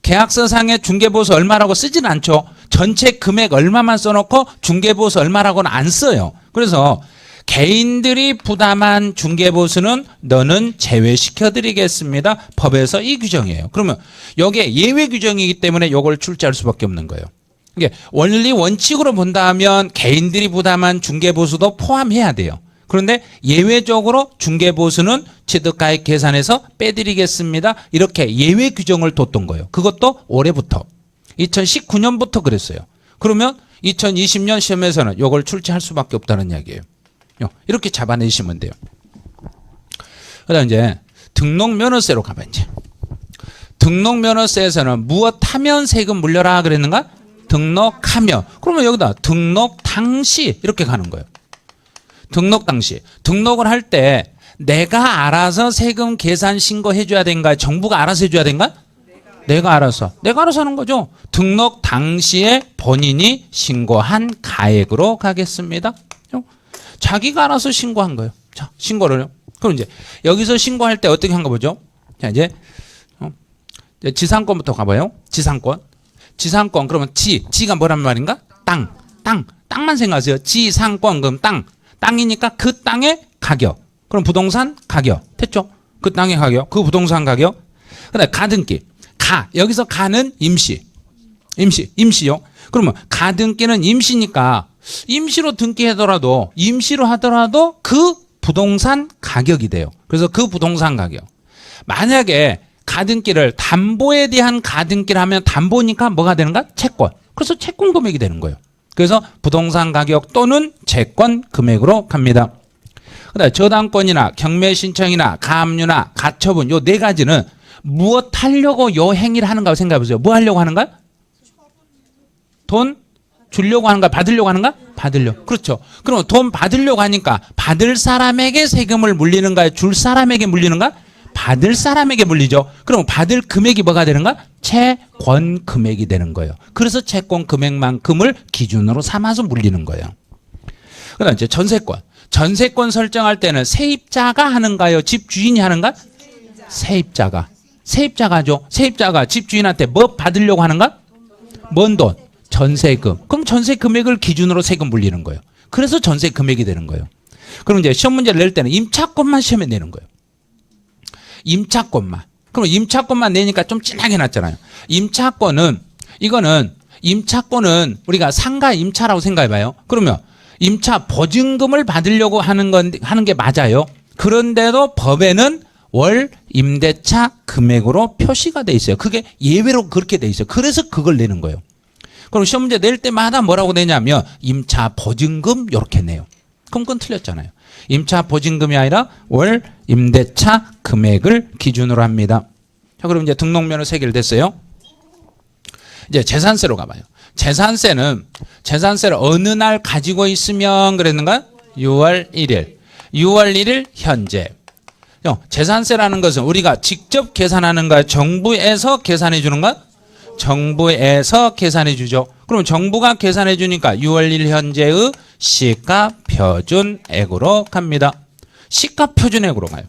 계약서상에 중개보수 얼마라고 쓰진 않죠. 전체 금액 얼마만 써놓고 중개보수 얼마라고는 안 써요. 그래서 개인들이 부담한 중개보수는 너는 제외시켜드리겠습니다. 법에서 이 규정이에요. 그러면 이게 예외 규정이기 때문에 이걸 출제할 수밖에 없는 거예요. 이게 원리 원칙으로 본다면 개인들이 부담한 중개보수도 포함해야 돼요. 그런데 예외적으로 중개보수는 취득가액 계산에서 빼드리겠습니다. 이렇게 예외 규정을 뒀던 거예요. 그것도 올해부터 2019년부터 그랬어요. 그러면 2020년 시험에서는 이걸 출제할 수밖에 없다는 이야기예요. 이렇게 잡아내시면 돼요. 그다음 이제 등록면허세로 가봐 이제. 등록면허세에서는 무엇 하면 세금 물려라 그랬는가? 등록하면. 그러면 여기다 등록 당시 이렇게 가는 거예요. 등록 당시. 등록을 할 때 내가 알아서 세금 계산 신고해 줘야 된가? 정부가 알아서 해줘야 된가? 내가 알아서 하는 거죠. 등록 당시에 본인이 신고한 가액으로 가겠습니다. 자기가 알아서 신고한 거예요. 자, 신고를. 그럼 이제 여기서 신고할 때 어떻게 한가 보죠? 자, 이제 지상권부터 가봐요. 지상권 그러면 지가 뭐란 말인가? 땅만 생각하세요. 지상권 그럼 땅이니까 그 땅의 가격. 그럼 부동산 가격. 됐죠? 그 땅의 가격, 그 부동산 가격. 그다음에 가등기. 여기서 가는 임시요. 그러면 가등기는 임시니까 임시로 등기하더라도 그 부동산 가격이 돼요. 그래서 그 부동산 가격. 만약에 가등기를 담보에 대한 가등기를 하면 담보니까 뭐가 되는가? 채권. 그래서 채권 금액이 되는 거예요. 그래서 부동산 가격 또는 채권 금액으로 갑니다. 그다음에 저당권이나 경매 신청이나 가압류나 가처분 요 네 가지는 무엇 하려고 요 행위를 하는가 생각해 보세요. 뭐 하려고 하는가? 돈 주려고 하는가? 받으려고 하는가? 받으려고. 그렇죠. 그럼 돈 받으려고 하니까 받을 사람에게 세금을 물리는가요? 줄 사람에게 물리는가? 받을 사람에게 물리죠. 그럼 받을 금액이 뭐가 되는가? 채권 금액이 되는 거예요. 그래서 채권 금액만큼을 기준으로 삼아서 물리는 거예요. 그다음 이제 전세권. 전세권 설정할 때는 세입자가 하는가요? 집주인이 하는가? 세입자가. 세입자가죠. 세입자가 집주인한테 뭐 받으려고 하는가? 뭔 돈? 전세금. 그럼 전세 금액을 기준으로 세금 물리는 거예요. 그래서 전세 금액이 되는 거예요. 그럼 이제 시험 문제를 낼 때는 임차권만 시험에 내는 거예요. 임차권만. 그럼 임차권만 내니까 좀 진하게 놨잖아요. 임차권은 임차권은 우리가 상가 임차라고 생각해 봐요. 그러면 임차 보증금을 받으려고 하는 게 맞아요. 그런데도 법에는 월 임대차 금액으로 표시가 돼 있어요. 그게 예외로 그렇게 돼 있어요. 그래서 그걸 내는 거예요. 그럼 시험 문제 낼 때마다 뭐라고 내냐면 임차 보증금 이렇게 내요. 그럼 그건 틀렸잖아요. 임차 보증금이 아니라 월 임대차 금액을 기준으로 합니다. 자, 그럼 이제 등록면허 세개를 됐어요. 이제 재산세로 가봐요. 재산세를 어느 날 가지고 있으면 그랬는가? 6월 1일. 6월 1일 현재. 재산세라는 것은 우리가 직접 계산하는가? 정부에서 계산해 주는가? 정부에서 계산해 주죠. 그럼 정부가 계산해 주니까 6월 1일 현재의 시가 표준액으로 갑니다. 시가 표준액으로 가요.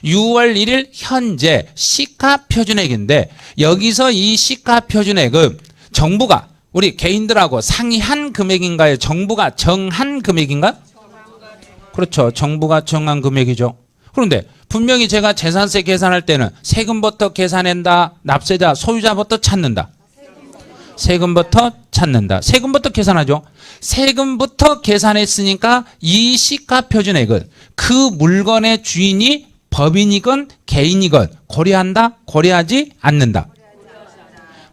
6월 1일 현재 시가 표준액인데 여기서 이 시가 표준액은 정부가 우리 개인들하고 상의한 금액인가요? 정부가 정한 금액인가? 그렇죠. 정부가 정한 금액이죠. 그런데 분명히 제가 재산세 계산할 때는 세금부터 계산한다. 납세자, 소유자부터 찾는다. 세금부터 찾는다. 세금부터 계산하죠. 세금부터 계산했으니까 이 시가 표준액은 그 물건의 주인이 법인이건 개인이건 고려한다? 고려하지 않는다.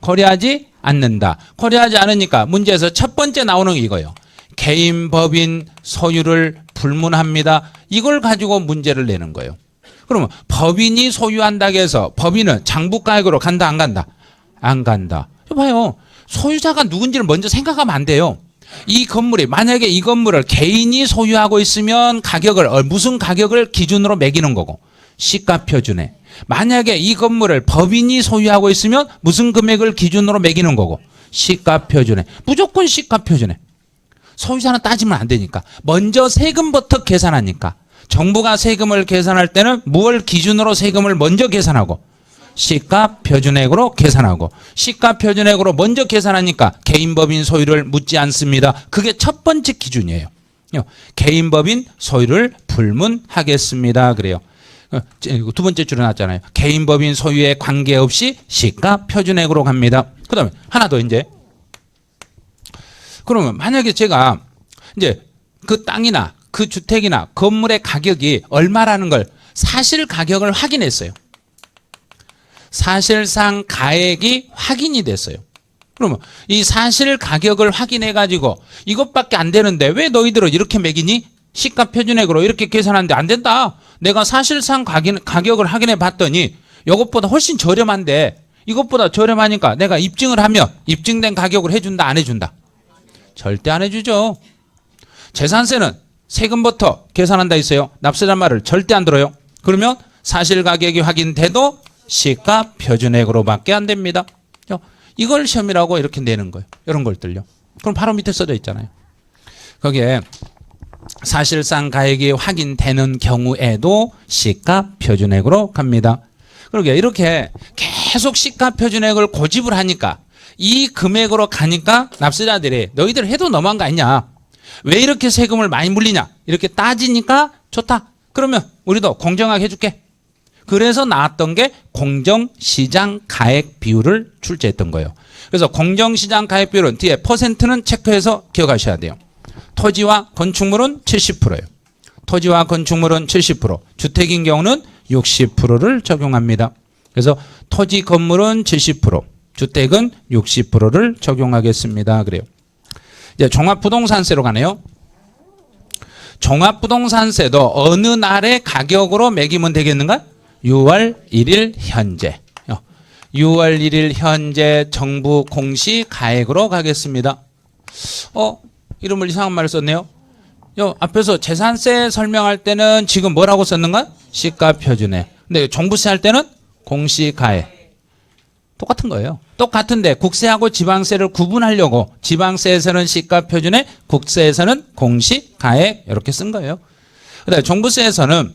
고려하지 않는다. 고려하지 않으니까 문제에서 첫 번째 나오는 게 이거예요. 개인 법인 소유를 불문합니다. 이걸 가지고 문제를 내는 거예요. 그러면 법인이 소유한다고 해서 법인은 장부가액으로 간다 안 간다? 안 간다. 봐요. 소유자가 누군지를 먼저 생각하면 안 돼요. 이 건물이 만약에 이 건물을 개인이 소유하고 있으면 가격을 무슨 가격을 기준으로 매기는 거고 시가 표준에 만약에 이 건물을 법인이 소유하고 있으면 무슨 금액을 기준으로 매기는 거고 시가 표준에 무조건 시가 표준에 소유자는 따지면 안 되니까 먼저 세금부터 계산하니까 정부가 세금을 계산할 때는 무엇을 기준으로 세금을 먼저 계산하고 시가 표준액으로 계산하고 시가 표준액으로 먼저 계산하니까 개인 법인 소유를 묻지 않습니다. 그게 첫 번째 기준이에요. 개인 법인 소유를 불문하겠습니다. 그래요. 두 번째 줄에 나왔잖아요. 개인 법인 소유에 관계없이 시가 표준액으로 갑니다. 그다음에 하나 더 이제 그러면 만약에 제가 이제 그 땅이나 그 주택이나 건물의 가격이 얼마라는 걸 사실 가격을 확인했어요. 사실상 가액이 확인이 됐어요. 그러면 이 사실 가격을 확인해 가지고 이것밖에 안 되는데 왜 너희들은 이렇게 매기니? 시가 표준액으로 이렇게 계산하는데 안 된다. 내가 사실상 가격을 확인해 봤더니 이것보다 훨씬 저렴한데 이것보다 저렴하니까 내가 입증을 하면 입증된 가격을 해준다 안 해준다? 절대 안 해주죠. 재산세는 세금부터 계산한다 있어요. 납세자 말을 절대 안 들어요. 그러면 사실 가격이 확인돼도 시가 표준액으로밖에 안 됩니다. 이걸 시험이라고 이렇게 내는 거예요. 이런 것들요. 그럼 바로 밑에 써져 있잖아요. 거기에 사실상 가액이 확인되는 경우에도 시가 표준액으로 갑니다. 그러게 이렇게 계속 시가 표준액을 고집을 하니까 이 금액으로 가니까 납세자들이 너희들 해도 너무한 거 아니냐? 왜 이렇게 세금을 많이 물리냐? 이렇게 따지니까 좋다. 그러면 우리도 공정하게 해줄게. 그래서 나왔던 게 공정시장 가액 비율을 출제했던 거예요. 그래서 공정시장 가액 비율은 뒤에 퍼센트는 체크해서 기억하셔야 돼요. 토지와 건축물은 70%예요. 토지와 건축물은 70%, 주택인 경우는 60%를 적용합니다. 그래서 토지 건물은 70%, 주택은 60%를 적용하겠습니다. 그래요. 이제 종합부동산세로 가네요. 종합부동산세도 어느 날의 가격으로 매기면 되겠는가? 6월 1일 현재. 6월 1일 현재 정부 공시 가액으로 가겠습니다. 이름을 이상한 말을 썼네요. 앞에서 재산세 설명할 때는 지금 뭐라고 썼는가? 시가 표준에. 근데 종부세 할 때는 공시 가액. 똑같은 거예요. 똑같은데 국세하고 지방세를 구분하려고 지방세에서는 시가 표준에, 국세에서는 공시 가액 이렇게 쓴 거예요. 그다음에 종부세에서는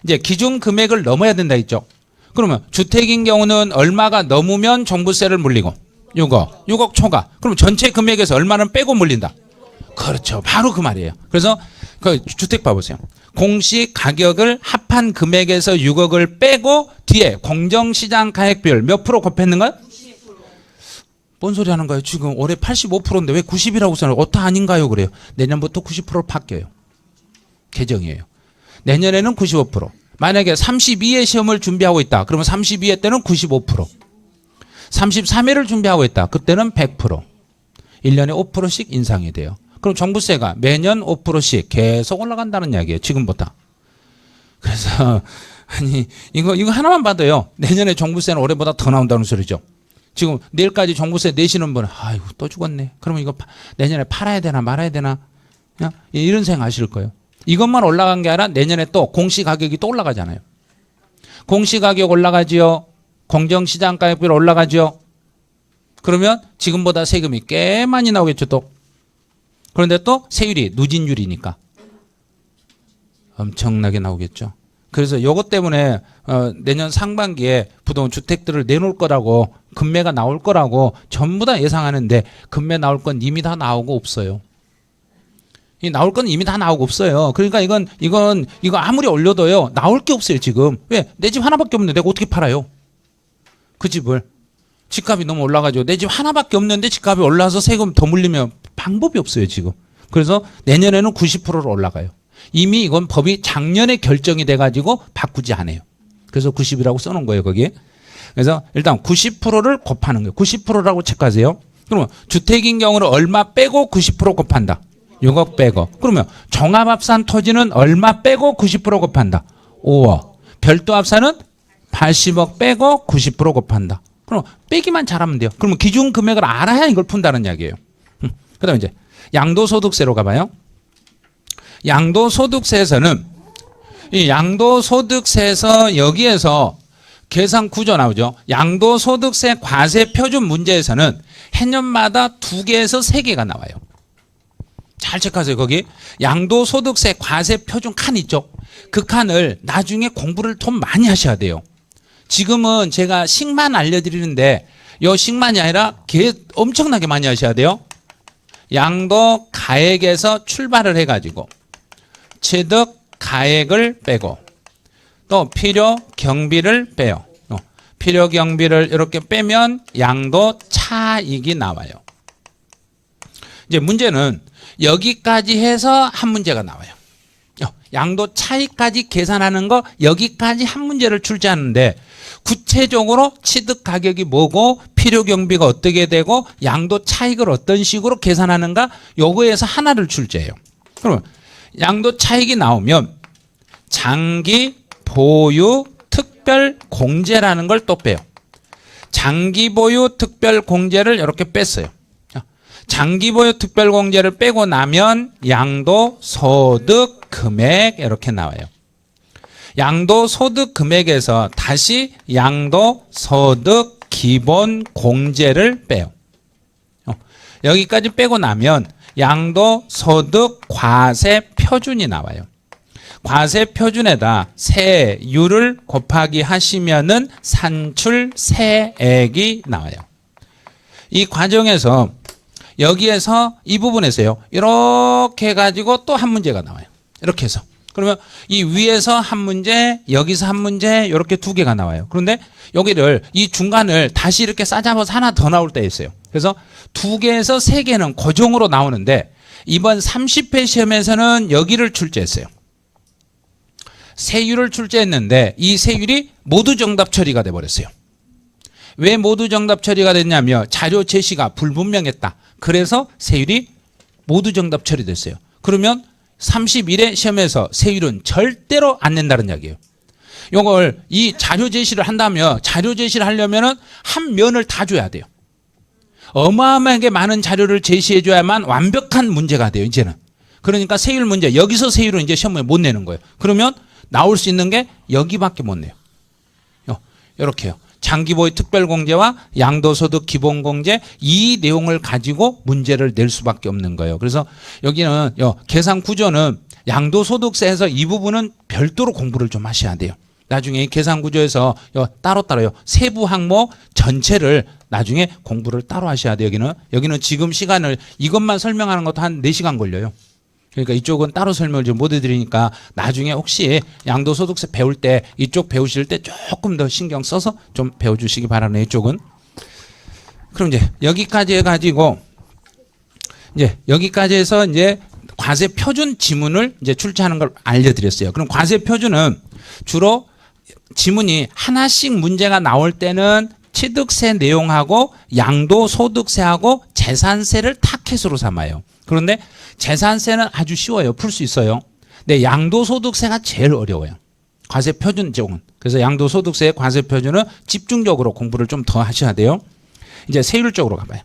이제 기준 금액을 넘어야 된다 했죠. 그러면 주택인 경우는 얼마가 넘으면 종부세를 물리고 6억 초과. 그럼 전체 금액에서 얼마는 빼고 물린다. 그렇죠. 바로 그 말이에요. 그래서 그 주택 봐보세요. 공시 가격을 합한 금액에서 6억을 빼고 뒤에 공정시장 가액비율 몇 프로 곱했는가? 뭔 소리 하는 거예요? 지금 올해 85%인데 왜 90이라고 써요? 어떠 아닌가요? 그래요. 내년부터 90%로 바뀌어요. 개정이에요. 내년에는 95%. 만약에 32회 시험을 준비하고 있다. 그러면 32회 때는 95%. 33회를 준비하고 있다. 그때는 100%. 1년에 5%씩 인상이 돼요. 그럼 종부세가 매년 5%씩 계속 올라간다는 이야기예요. 지금부터. 그래서 아니 이거 하나만 봐도요. 내년에 종부세는 올해보다 더 나온다는 소리죠. 지금 내일까지 종부세 내시는 분은 아이고 또 죽었네. 그러면 이거 내년에 팔아야 되나 말아야 되나 이런 생각하실 거예요. 이것만 올라간 게 아니라 내년에 또 공시가격이 또 올라가잖아요. 공시가격 올라가지요. 공정시장가격비로 올라가죠. 그러면 지금보다 세금이 꽤 많이 나오겠죠 또. 그런데 또 세율이 누진율이니까 엄청나게 나오겠죠. 그래서 요것 때문에 내년 상반기에 부동산 주택들을 내놓을 거라고 금매가 나올 거라고 전부 다 예상하는데 금매 나올 건 이미 다 나오고 없어요. 이 나올 건 이미 다 나오고 없어요. 그러니까 이거 아무리 올려도요 나올 게 없어요 지금. 왜? 내 집 하나밖에 없는데 내가 어떻게 팔아요? 그 집을. 집값이 너무 올라가지고 내 집 하나밖에 없는데 집값이 올라서 세금 더 물리면 방법이 없어요 지금. 그래서 내년에는 90%로 올라가요. 이미 이건 법이 작년에 결정이 돼가지고 바꾸지 않아요. 그래서 90이라고 써놓은 거예요 거기에. 그래서 일단 90%를 곱하는 거예요. 90%라고 체크하세요. 그러면 주택인 경우는 얼마 빼고 90% 곱한다. 6억 빼고. 그러면 종합합산 토지는 얼마 빼고 90% 곱한다. 5억. 별도 합산은 80억 빼고 90% 곱한다. 그럼 빼기만 잘하면 돼요. 그러면 기준 금액을 알아야 이걸 푼다는 이야기예요. 그 다음에 이제 양도소득세로 가봐요. 양도소득세에서는 이 양도소득세에서 여기에서 계산 구조 나오죠. 양도소득세 과세 표준 문제에서는 해년마다 2개에서 3개가 나와요. 잘 체크하세요. 거기 양도소득세 과세 표준 칸 있죠. 그 칸을 나중에 공부를 좀 많이 하셔야 돼요. 지금은 제가 식만 알려드리는데 요 식만이 아니라 엄청나게 많이 하셔야 돼요. 양도 가액에서 출발을 해가지고 취득 가액을 빼고 또 필요 경비를 빼요. 필요 경비를 이렇게 빼면 양도 차익이 나와요. 이제 문제는 여기까지 해서 한 문제가 나와요. 양도 차익까지 계산하는 거 여기까지 한 문제를 출제하는데 구체적으로 취득 가격이 뭐고 필요 경비가 어떻게 되고 양도 차익을 어떤 식으로 계산하는가 요거에서 하나를 출제해요. 그러면 양도 차익이 나오면 장기 보유 특별 공제라는 걸 또 빼요. 장기 보유 특별 공제를 이렇게 뺐어요. 장기 보유 특별 공제를 빼고 나면 양도소득 금액 이렇게 나와요. 양도소득 금액에서 다시 양도소득 기본 공제를 빼요. 여기까지 빼고 나면 양도소득 과세 표준이 나와요. 과세 표준에다 세율을 곱하기 하시면은 산출세액이 나와요. 이 과정에서 여기에서 이 부분에서요. 이렇게 해가지고 또 한 문제가 나와요. 이렇게 해서. 그러면 이 위에서 한 문제, 여기서 한 문제 이렇게 2개가 나와요. 그런데 여기를 이 중간을 다시 이렇게 싸잡아서 하나 더 나올 때 있어요. 그래서 2개에서 3개는 고정으로 나오는데 이번 30회 시험에서는 여기를 출제했어요. 세율을 출제했는데 이 세율이 모두 정답 처리가 돼버렸어요. 왜 모두 정답 처리가 됐냐면 자료 제시가 불분명했다. 그래서 세율이 모두 정답 처리됐어요. 그러면 31회 시험에서 세율은 절대로 안 낸다는 이야기예요. 이걸 이 자료 제시를 한다면 자료 제시를 하려면은 한 면을 다 줘야 돼요. 어마어마하게 많은 자료를 제시해 줘야만 완벽한 문제가 돼요, 이제는. 그러니까 세율 문제, 여기서 세율은 이제 시험에 못 내는 거예요. 그러면 나올 수 있는 게 여기밖에 못 내요. 이렇게요. 장기보유 특별공제와 양도소득 기본공제 이 내용을 가지고 문제를 낼 수밖에 없는 거예요. 그래서 여기는 계산 구조는 양도소득세에서 이 부분은 별도로 공부를 좀 하셔야 돼요. 나중에 계산 구조에서 따로따로요. 세부 항목 전체를 나중에 공부를 따로 하셔야 돼요. 여기는 지금 시간을 이것만 설명하는 것도 한 4시간 걸려요. 그러니까 이쪽은 따로 설명을 좀 못 해드리니까 나중에 혹시 양도소득세 배울 때 이쪽 배우실 때 조금 더 신경 써서 좀 배워주시기 바라네요. 이쪽은. 그럼 이제 여기까지 해가지고 이제 여기까지 해서 이제 과세 표준 지문을 이제 출제하는 걸 알려드렸어요. 그럼 과세 표준은 주로 지문이 하나씩 문제가 나올 때는 취득세 내용하고 양도소득세하고 재산세를 타켓으로 삼아요. 그런데 재산세는 아주 쉬워요. 풀 수 있어요. 근데 양도소득세가 제일 어려워요. 과세 표준 쪽은. 그래서 양도소득세 과세 표준은 집중적으로 공부를 좀 더 하셔야 돼요. 이제 세율 쪽으로 가봐요.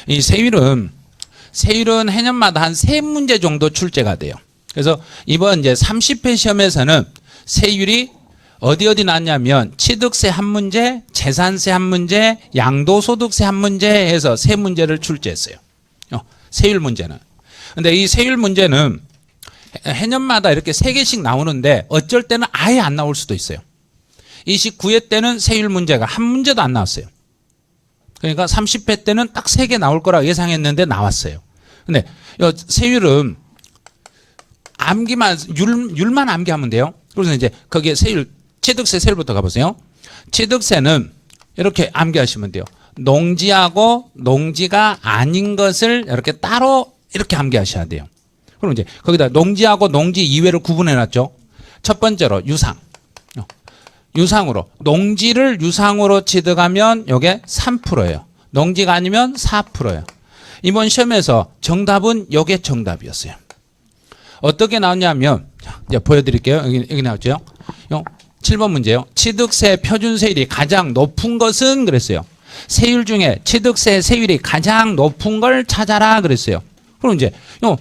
이 세율은 해년마다 한 3문제 정도 출제가 돼요. 그래서 이번 이제 30회 시험에서는 세율이 어디 나왔냐면 취득세 한 문제, 재산세 한 문제, 양도소득세 한 문제 해서 3문제를 출제했어요. 세율 문제는. 근데 이 세율 문제는 해년마다 이렇게 3개씩 나오는데 어쩔 때는 아예 안 나올 수도 있어요. 29회 때는 세율 문제가 한 문제도 안 나왔어요. 그러니까 30회 때는 딱 3개 나올 거라 예상했는데 나왔어요. 근데 세율은 율만 암기하면 돼요. 그래서 이제 거기에 세율, 취득세 세율부터 가보세요. 취득세는 이렇게 암기하시면 돼요. 농지하고 농지가 아닌 것을 이렇게 따로 이렇게 암기하셔야 돼요. 그럼 이제 거기다 농지하고 농지 이외를 구분해 놨죠. 첫 번째로 유상. 유상으로. 농지를 유상으로 취득하면 이게 3%예요. 농지가 아니면 4%예요. 이번 시험에서 정답은 이게 정답이었어요. 어떻게 나왔냐면 이제 보여드릴게요. 여기 나왔죠. 7번 문제요. 취득세 표준세율이 가장 높은 것은 그랬어요. 세율 중에 취득세 세율이 가장 높은 걸 찾아라 그랬어요. 그럼 이제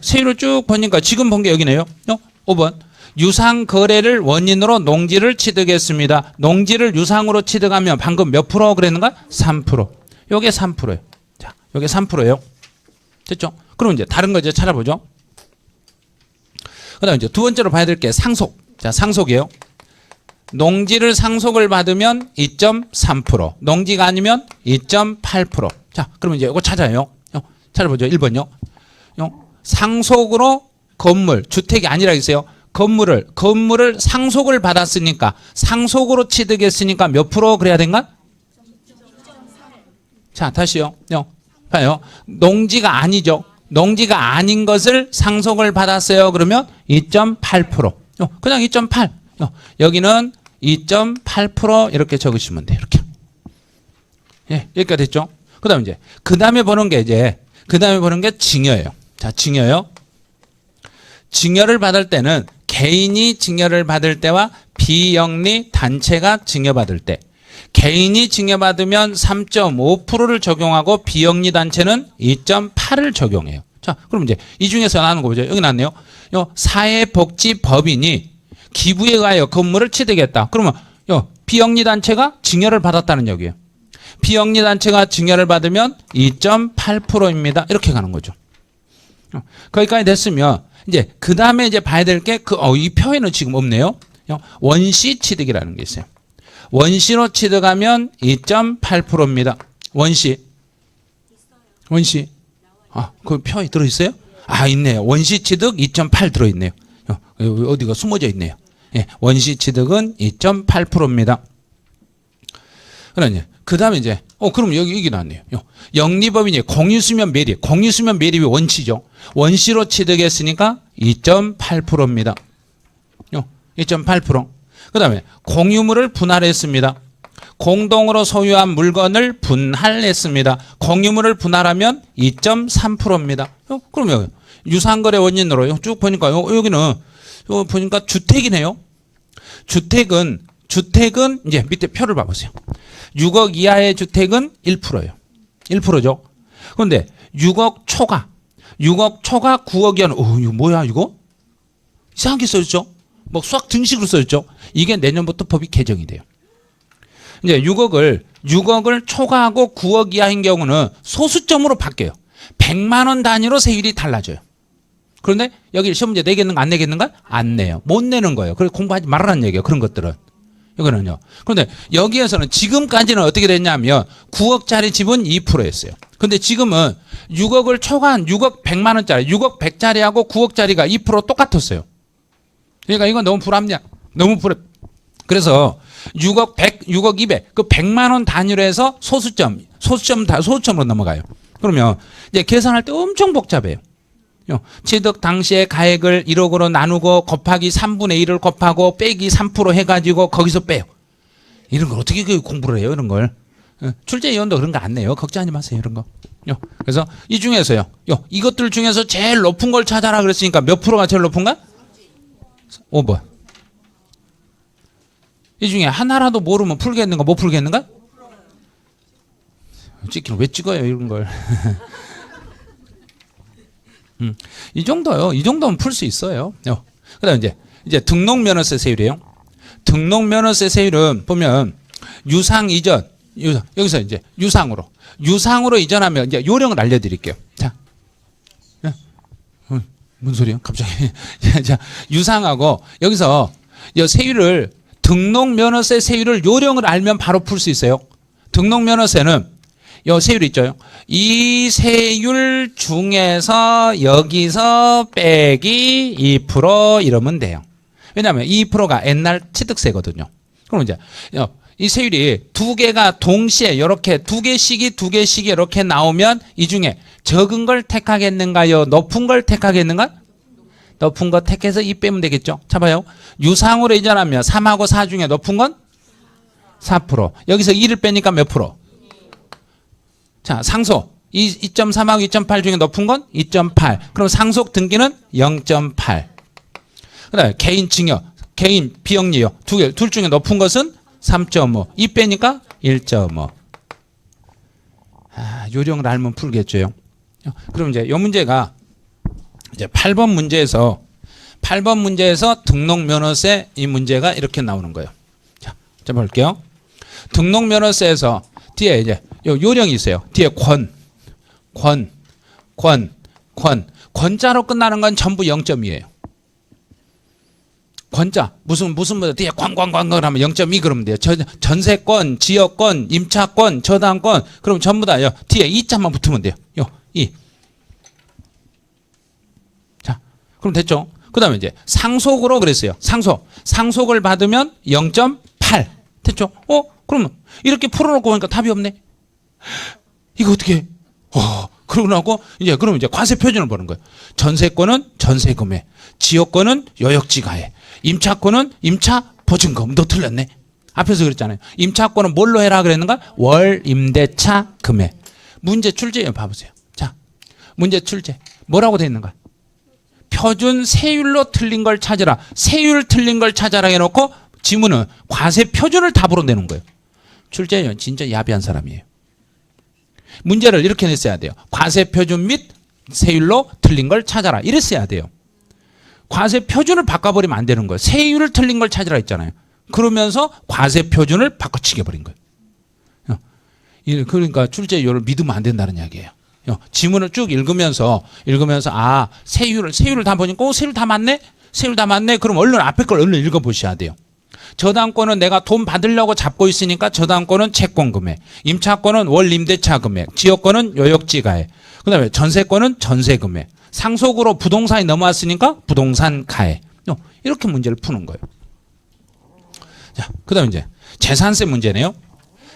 세율을 쭉 보니까 지금 본 게 여기네요. 5번. 유상 거래를 원인으로 농지를 취득했습니다. 농지를 유상으로 취득하면 방금 몇 프로 그랬는가? 3%. 요게 3%예요. 자, 요게 3%예요. 됐죠? 그럼 이제 다른 거 이제 찾아보죠. 그다음 이제 두 번째로 봐야 될 게 상속. 자, 상속이에요. 농지를 상속을 받으면 2.3%, 농지가 아니면 2.8%. 자, 그러면 이제 이거 찾아요. 찾아보죠. 1번요. 상속으로 건물, 주택이 아니라 있어요. 건물을 상속을 받았으니까 상속으로 취득했으니까 몇 프로 그래야 된가? 자, 다시요. 봐요. 농지가 아니죠. 농지가 아닌 것을 상속을 받았어요. 그러면 2.8%. 그냥 2.8. 여기는 2.8% 이렇게 적으시면 돼요. 이렇게. 예, 여기까지 됐죠? 그 다음에 보는 게 증여예요. 자, 증여요. 증여를 받을 때는 개인이 증여를 받을 때와 비영리 단체가 증여받을 때 개인이 증여받으면 3.5%를 적용하고 비영리 단체는 2.8을 적용해요. 자, 그럼 이제 이 중에서 나오는 거 보죠. 여기 나왔네요. 사회복지법인이 기부에 의하여 건물을 취득했다. 그러면 비영리 단체가 증여를 받았다는 얘기예요. 비영리 단체가 증여를 받으면 2.8%입니다. 이렇게 가는 거죠. 거기까지 됐으면 이제 그 다음에 이제 봐야 될 게 이 표에는 지금 없네요. 원시 취득이라는 게 있어요. 원시로 취득하면 2.8%입니다. 원시. 그 표에 들어있어요? 있네요. 원시 취득 2.8 들어있네요. 어디가 숨어져 있네요. 예, 원시 취득은 2.8%입니다. 그러니 그 다음에 이제 그럼 여기 나왔네요. 영리법인이 공유수면 매립이 원시죠. 원시로 취득했으니까 2.8%입니다. 2.8%. 그 다음에 공유물을 분할했습니다. 공동으로 소유한 물건을 분할했습니다. 공유물을 분할하면 2.3%입니다. 그러면 유상거래 원인으로 쭉 보니까 여기는 보니까 주택이네요. 주택은 이제 밑에 표를 봐보세요. 6억 이하의 주택은 1%예요. 1%죠. 그런데 6억 초과 9억 이하는 이거 뭐야 이거? 이상하게 써있죠. 뭐 수학 등식으로 써있죠. 이게 내년부터 법이 개정이 돼요. 이제 6억을 초과하고 9억 이하인 경우는 소수점으로 바뀌어요. 100만 원 단위로 세율이 달라져요. 그런데 여기 시험 문제 내겠는가 안 내겠는가? 안 내요. 못 내는 거예요. 그래서 공부하지 말라는 얘기예요. 그런 것들은. 이거는요. 그런데 여기에서는 지금까지는 어떻게 됐냐면 9억짜리 집은 2%였어요. 근데 지금은 6억을 초과한 6억 100만 원짜리, 6억 100짜리하고 9억짜리가 2% 똑같았어요. 그러니까 이건 너무 불합리한, 너무 불합. 그래서 6억 100, 6억 200, 그 100만 원 단위로 해서 소수점으로 넘어가요. 그러면 이제 계산할 때 엄청 복잡해요. 취득 당시의 가액을 1억으로 나누고 곱하기 3분의 1을 곱하고 빼기 3% 해가지고 거기서 빼요. 이런 걸 어떻게 공부를 해요, 이런 걸. 출제위원도 그런 거 안 내요. 걱정하지 마세요, 이런 거. 그래서 이 중에서요, 이것들 중에서 제일 높은 걸 찾아라 그랬으니까 몇 프로가 제일 높은가? 5번. 이 중에 하나라도 모르면 풀겠는가 못 풀겠는가? 찍기는 왜 찍어요 이런 걸. 이 정도요. 이 정도면 풀 수 있어요. 그다음 이제 등록면허세 세율이에요. 등록면허세 세율은 보면 유상 이전, 여기서 이제 유상으로 이전하면 이제 요령을 알려드릴게요. 자, 뭔 소리요? 갑자기. 자, 유상하고 여기서 이 세율을 등록면허세 세율을 요령을 알면 바로 풀 수 있어요. 등록면허세는 요 세율 있죠. 이 세율 중에서 여기서 빼기 2% 이러면 돼요. 왜냐하면 2%가 옛날 취득세거든요. 그럼 이제 이 세율이 두 개가 동시에 이렇게 두 개씩이 이렇게 나오면 이 중에 적은 걸 택하겠는가요? 높은 걸 택하겠는가? 높은 거 택해서 2 빼면 되겠죠. 자 봐요. 유상으로 이전하면 3하고 4 중에 높은 건 4%. 여기서 2를 빼니까 몇 프로? 자, 상속. 2.3하고 2.8 중에 높은 건 2.8. 그럼 상속 등기는 0.8. 그다음에 개인 증여, 개인 비영리요. 둘 중에 높은 것은 3.5. 2 빼니까 1.5. 요령을 알면 풀겠죠. 그럼 이제 이 문제가 이제 8번 문제에서 등록면허세 이 문제가 이렇게 나오는 거예요. 자 볼게요. 등록면허세에서 뒤에 이제 요령이 있어요. 뒤에 권자로 끝나는 건 전부 0.2예요. 권자 무슨 뒤에 관광을 하면 0.2 그러면 돼요. 전세권, 지역권, 임차권, 저당권 그럼 전부 다 뒤에 2자만 붙으면 돼요. 2. 자, 그럼 됐죠? 그다음에 이제 상속으로 그랬어요. 상속을 받으면 0.8 됐죠? 그러면 이렇게 풀어놓고 보니까 답이 없네. 이거 어떻게 해? 그러고 나고 그럼 이제 과세 표준을 보는 거예요. 전세권은 전세금액, 지역권은 요역지가액, 임차권은 임차 보증금. 너 틀렸네. 앞에서 그랬잖아요. 임차권은 뭘로 해라 그랬는가? 월 임대차 금액. 문제 출제예요. 봐보세요. 자, 문제 출제 뭐라고 돼 있는가? 표준 세율로 틀린 걸 찾으라. 세율 틀린 걸 찾아라 해놓고 지문은 과세 표준을 답으로 내는 거예요. 출제위원 진짜 야비한 사람이에요. 문제를 이렇게 냈어야 돼요. 과세 표준 및 세율로 틀린 걸 찾아라. 이랬어야 돼요. 과세 표준을 바꿔버리면 안 되는 거예요. 세율을 틀린 걸 찾으라 했잖아요. 그러면서 과세 표준을 바꿔치게 버린 거예요. 그러니까 출제위원을 믿으면 안 된다는 이야기예요. 지문을 쭉 읽으면서 세율을 다 보니까 세율 다 맞네? 세율 다 맞네? 그럼 얼른 앞에 걸 얼른 읽어보셔야 돼요. 저당권은 내가 돈 받으려고 잡고 있으니까 저당권은 채권 금액, 임차권은 월 임대차 금액, 지역권은 요역지가액, 그다음에 전세권은 전세 금액, 상속으로 부동산이 넘어왔으니까 부동산 가액. 이렇게 문제를 푸는 거예요. 자, 그다음에 이제 재산세 문제네요.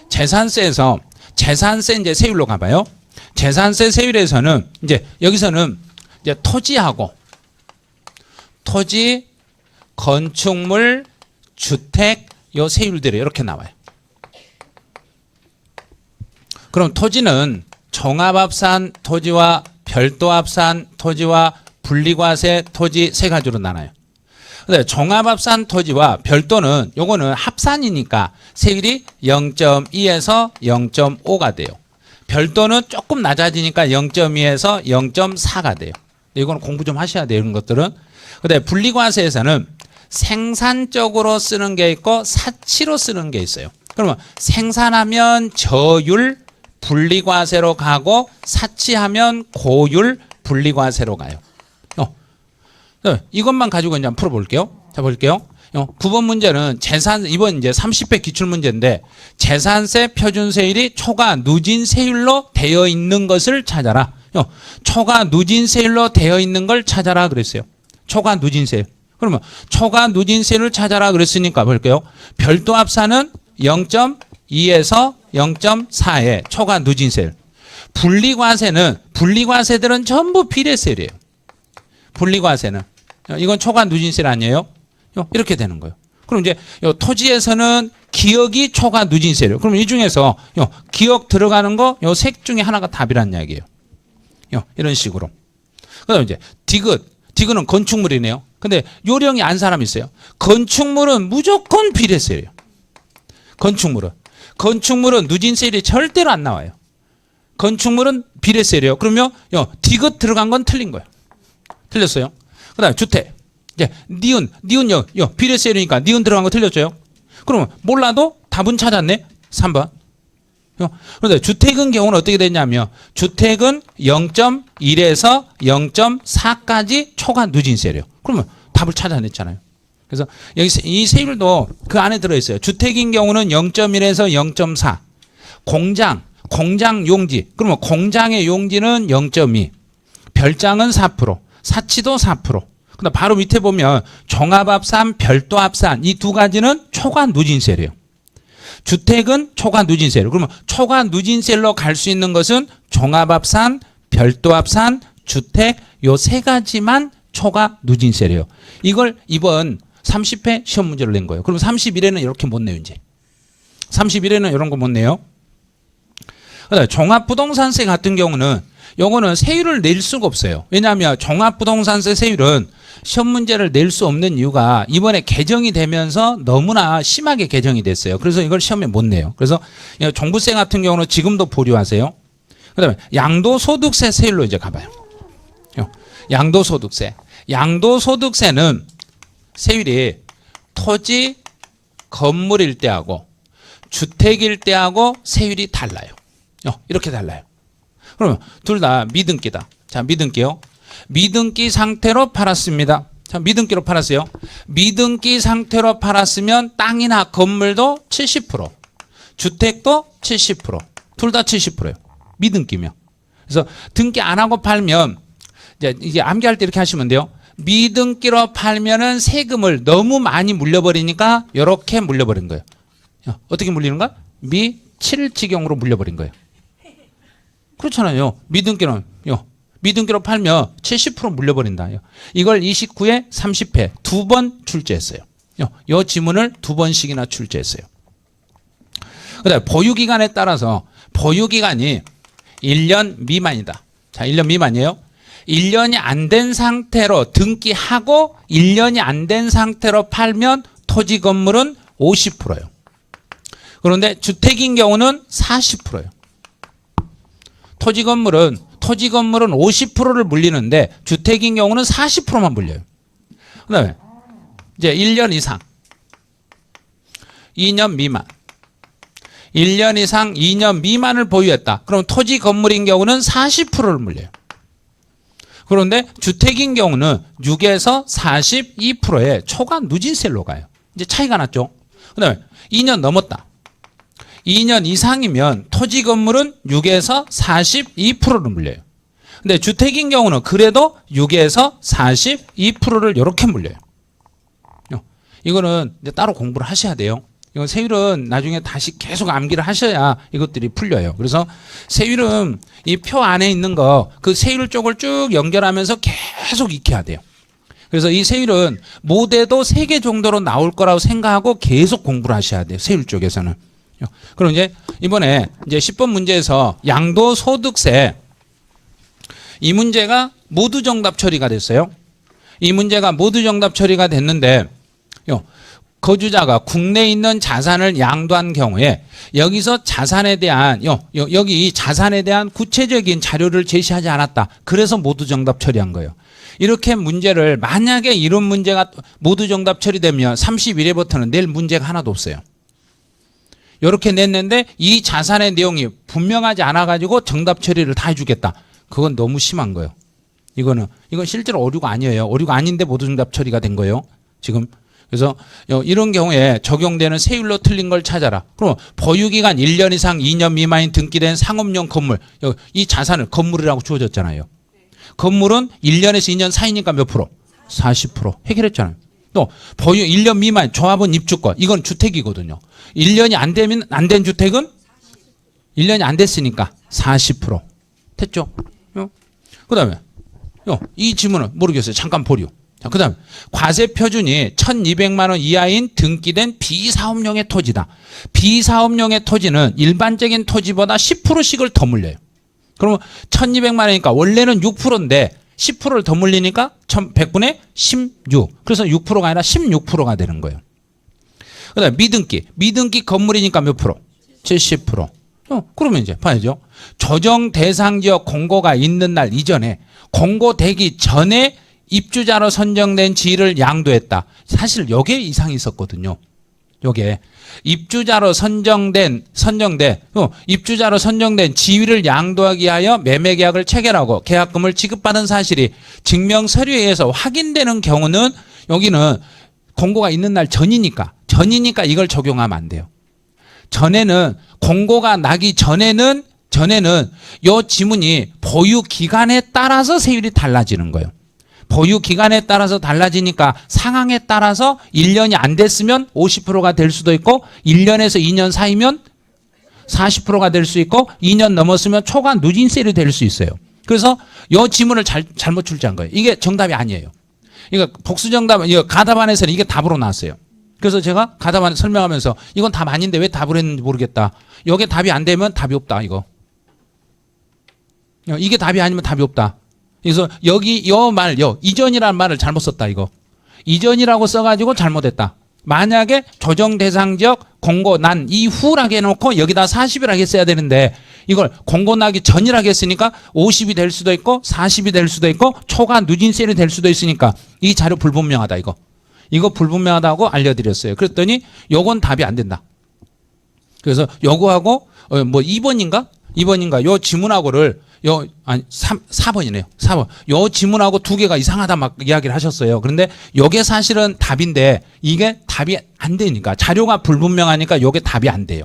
재산세에서 재산세 이제 세율로 가봐요. 재산세 세율에서는 여기서는 토지, 건축물, 주택 요 세율들이 이렇게 나와요. 그럼 토지는 종합합산 토지와 별도합산 토지와 분리과세 토지 세 가지로 나눠요. 근데 종합합산 토지와 별도는 요거는 합산이니까 세율이 0.2에서 0.5가 돼요. 별도는 조금 낮아지니까 0.2에서 0.4가 돼요. 이거는 공부 좀 하셔야 돼요. 이런 것들은. 근데 분리과세에서는 생산적으로 쓰는 게 있고 사치로 쓰는 게 있어요. 그러면 생산하면 저율 분리과세로 가고 사치하면 고율 분리과세로 가요. 이것만 가지고 이제 한번 풀어볼게요. 자, 볼게요. 9번 문제는 이번 이제 30회 기출문제인데 재산세 표준세율이 초과 누진세율로 되어 있는 것을 찾아라. 초과 누진세율로 되어 있는 걸 찾아라 그랬어요. 초과 누진세율. 그러면 초과 누진세율을 찾아라 그랬으니까 볼게요. 별도합산은 0.2에서 0.4의 초과 누진세율. 분리과세들은 전부 비례세율이에요. 분리과세는 이건 초과 누진세율 아니에요? 이렇게 되는 거예요. 그럼 이제 토지에서는 기억이 초과 누진세율. 그럼 이 중에서 기억 들어가는 거 요 색 중에 하나가 답이란 이야기예요. 이런 식으로. 그다음 이제 디귿은 건축물이네요. 근데 요령이 안 사람이 있어요. 건축물은 무조건 비례세율이에요. 건축물은 누진세율이 절대로 안 나와요. 건축물은 비례세율이에요. 그러면 디귿 들어간 건 틀린 거예요. 틀렸어요. 그다음에 주택. 이제 니은 비례세율이니까 니은 들어간 거 틀렸죠. 그러면 몰라도 답은 찾았네. 3번. 그런데 주택은 경우는 어떻게 됐냐면 주택은 0.1에서 0.4까지 초과 누진세율이에요. 그러면 답을 찾아냈잖아요. 그래서 여기 이 세율도 그 안에 들어있어요. 주택인 경우는 0.1에서 0.4. 공장 용지. 그러면 공장의 용지는 0.2. 별장은 4%. 사치도 4%. 근데 바로 밑에 보면 종합합산, 별도합산 이 두 가지는 초과 누진세율이에요. 주택은 초과 누진세율. 그러면 초과 누진세율로 갈 수 있는 것은 종합합산, 별도합산, 주택 요 세 가지만 초과 누진세율이에요. 이걸 이번 30회 시험 문제로 낸 거예요. 그럼 31회는 이렇게 못 내요. 이제 31회는 이런 거 못 내요. 그다음에 종합부동산세 같은 경우는 요거는 세율을 낼 수가 없어요. 왜냐하면 종합부동산세 세율은 시험 문제를 낼 수 없는 이유가 이번에 개정이 되면서 너무나 심하게 개정이 됐어요. 그래서 이걸 시험에 못 내요. 그래서 종부세 같은 경우는 지금도 보류하세요. 그다음에 양도소득세 세율로 이제 가봐요. 양도소득세는 세율이 토지, 건물일 때하고 주택일 때하고 세율이 달라요. 이렇게 달라요. 그러면 둘 다 미등기다. 자, 미등기요. 미등기 상태로 팔았습니다. 자, 미등기로 팔았어요. 미등기 상태로 팔았으면 땅이나 건물도 70%, 주택도 70%, 둘 다 70%예요. 미등기면. 그래서 등기 안 하고 팔면 이제 암기할 때 이렇게 하시면 돼요. 미등기로 팔면은 세금을 너무 많이 물려버리니까 이렇게 물려버린 거예요. 어떻게 물리는 거야? 미 7지경으로 물려버린 거예요. 그렇잖아요. 미등기로 팔면 70% 물려버린다. 이걸 29회, 30회 두 번 출제했어요. 이 지문을 두 번씩이나 출제했어요. 그다음에 보유기간에 따라서 보유기간이 1년 미만이다. 자, 1년 미만이에요. 1년이 안 된 상태로 등기하고 1년이 안 된 상태로 팔면 토지 건물은 50%예요. 그런데 주택인 경우는 40%예요. 토지 건물은 50%를 물리는데 주택인 경우는 40%만 물려요. 그다음에 이제 1년 이상, 2년 미만, 1년 이상, 2년 미만을 보유했다. 그럼 토지 건물인 경우는 40%를 물려요. 그런데 주택인 경우는 6에서 42%의 초과 누진세로 가요. 이제 차이가 났죠. 그다음에 2년 넘었다. 2년 이상이면 토지 건물은 6에서 42%를 물려요. 근데 주택인 경우는 그래도 6에서 42%를 이렇게 물려요. 이거는 이제 따로 공부를 하셔야 돼요. 이건 세율은 나중에 다시 계속 암기를 하셔야 이것들이 풀려요. 그래서 세율은 이 표 안에 있는 거 그 세율 쪽을 쭉 연결하면서 계속 익혀야 돼요. 그래서 이 세율은 모대도 3개 정도로 나올 거라고 생각하고 계속 공부를 하셔야 돼요. 세율 쪽에서는. 그럼 이제 이번에 이제 10번 문제에서 양도소득세 이 문제가 모두 정답 처리가 됐어요. 이 문제가 모두 정답 처리가 됐는데 거주자가 국내에 있는 자산을 양도한 경우에 여기서 자산에 대한 여기 자산에 대한 구체적인 자료를 제시하지 않았다. 그래서 모두 정답 처리한 거예요. 이렇게 문제를 만약에 이런 문제가 모두 정답 처리되면 31회부터는 낼 문제가 하나도 없어요. 이렇게 냈는데 이 자산의 내용이 분명하지 않아 가지고 정답 처리를 다 해주겠다. 그건 너무 심한 거예요. 이건 실제로 오류가 아니에요. 오류가 아닌데 모두 정답 처리가 된 거예요. 지금 그래서 이런 경우에 적용되는 세율로 틀린 걸 찾아라. 그럼 보유기간 1년 이상 2년 미만인 등기된 상업용 건물 이 자산을 건물이라고 주어졌잖아요. 건물은 1년에서 2년 사이니까 몇 프로? 40% 해결했잖아요. 또 보유 1년 미만 조합원 입주권 이건 주택이거든요. 1년이 안 되면 안 된 주택은 1년이 안 됐으니까 40% 됐죠? 그다음에 이 지문은 모르겠어요. 잠깐 보류. 자, 그다음에 과세 표준이 1,200만 원 이하인 등기된 비사업용의 토지다. 비사업용의 토지는 일반적인 토지보다 10%씩을 더 물려요. 그러면 1,200만 원이니까 원래는 6%인데 10%를 더 물리니까 100분의 16. 그래서 6%가 아니라 16%가 되는 거예요. 그다음에 미등기 건물이니까 몇 프로? 70%. 그러면 이제 봐야죠. 조정 대상 지역 공고가 있는 날 이전에 공고되기 전에 입주자로 선정된 지위를 양도했다. 사실 요게 이상이 있었거든요. 요게 입주자로 선정된 지위를 양도하기 위하여 매매계약을 체결하고 계약금을 지급받은 사실이 증명서류에 의해서 확인되는 경우는 여기는 공고가 있는 날 전이니까 이걸 적용하면 안 돼요. 전에는 공고가 나기 전에는 요 지문이 보유 기간에 따라서 세율이 달라지는 거예요. 보유 기간에 따라서 달라지니까 상황에 따라서 1년이 안 됐으면 50%가 될 수도 있고 1년에서 2년 사이면 40%가 될 수 있고 2년 넘었으면 초과 누진세율이 될 수 있어요. 그래서 이 지문을 잘못 출제한 거예요. 이게 정답이 아니에요. 이거 복수정답, 가답안에서는 이게 답으로 나왔어요. 그래서 제가 가답안 설명하면서 이건 답 아닌데 왜 답을 했는지 모르겠다. 이게 답이 안 되면 답이 없다. 이게 답이 아니면 답이 없다. 그래서 여기 이전이라는 말을 잘못 썼다. 이전이라고 써가지고 잘못했다. 만약에 조정 대상 지역 공고 난 이후라고 해놓고 여기다 40이라고 했어야 되는데 이걸 공고 나기 전이라고 했으니까 50이 될 수도 있고 40이 될 수도 있고 초과 누진세율이 될 수도 있으니까 이 자료 불분명하다. 이거 불분명하다고 알려드렸어요. 그랬더니 요건 답이 안 된다. 그래서 요거하고 2번인가 요 지문하고를 4번이네요. 4번. 요 지문하고 두 개가 이상하다 막 이야기를 하셨어요. 그런데 요게 사실은 답인데 이게 답이 안 되니까 자료가 불분명하니까 요게 답이 안 돼요.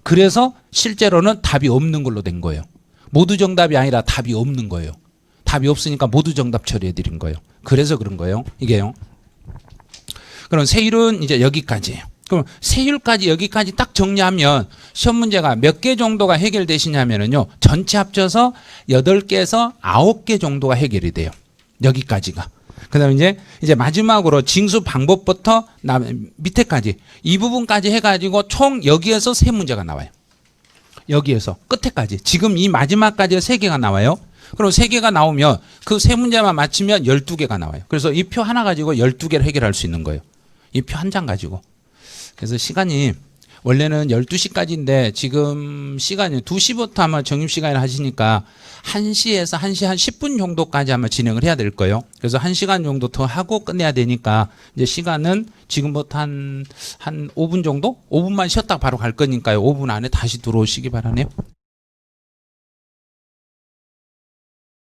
그래서 실제로는 답이 없는 걸로 된 거예요. 모두 정답이 아니라 답이 없는 거예요. 답이 없으니까 모두 정답 처리해 드린 거예요. 그래서 그런 거예요. 이게요. 그럼 세율은 이제 여기까지예요. 그럼 세율까지 여기까지 딱 정리하면 시험 문제가 몇 개 정도가 해결되시냐면요. 전체 합쳐서 8개에서 9개 정도가 해결이 돼요. 여기까지가. 그다음에 이제 마지막으로 징수 방법부터 밑에까지 이 부분까지 해가지고 총 여기에서 3문제가 나와요. 여기에서 끝에까지. 지금 이 마지막까지 3개가 나와요. 그럼 3개가 나오면 그 3문제만 맞히면 12개가 나와요. 그래서 이 표 하나 가지고 12개를 해결할 수 있는 거예요. 이 표 한 장 가지고. 그래서 시간이 원래는 12시까지인데 지금 시간이 2시부터 아마 정립시간을 하시니까 1시에서 1시 한 10분 정도까지 아마 진행을 해야 될 거예요. 그래서 1시간 정도 더 하고 끝내야 되니까 이제 시간은 지금부터 한 5분 정도? 5분만 쉬었다 바로 갈 거니까요. 5분 안에 다시 들어오시기 바라네요.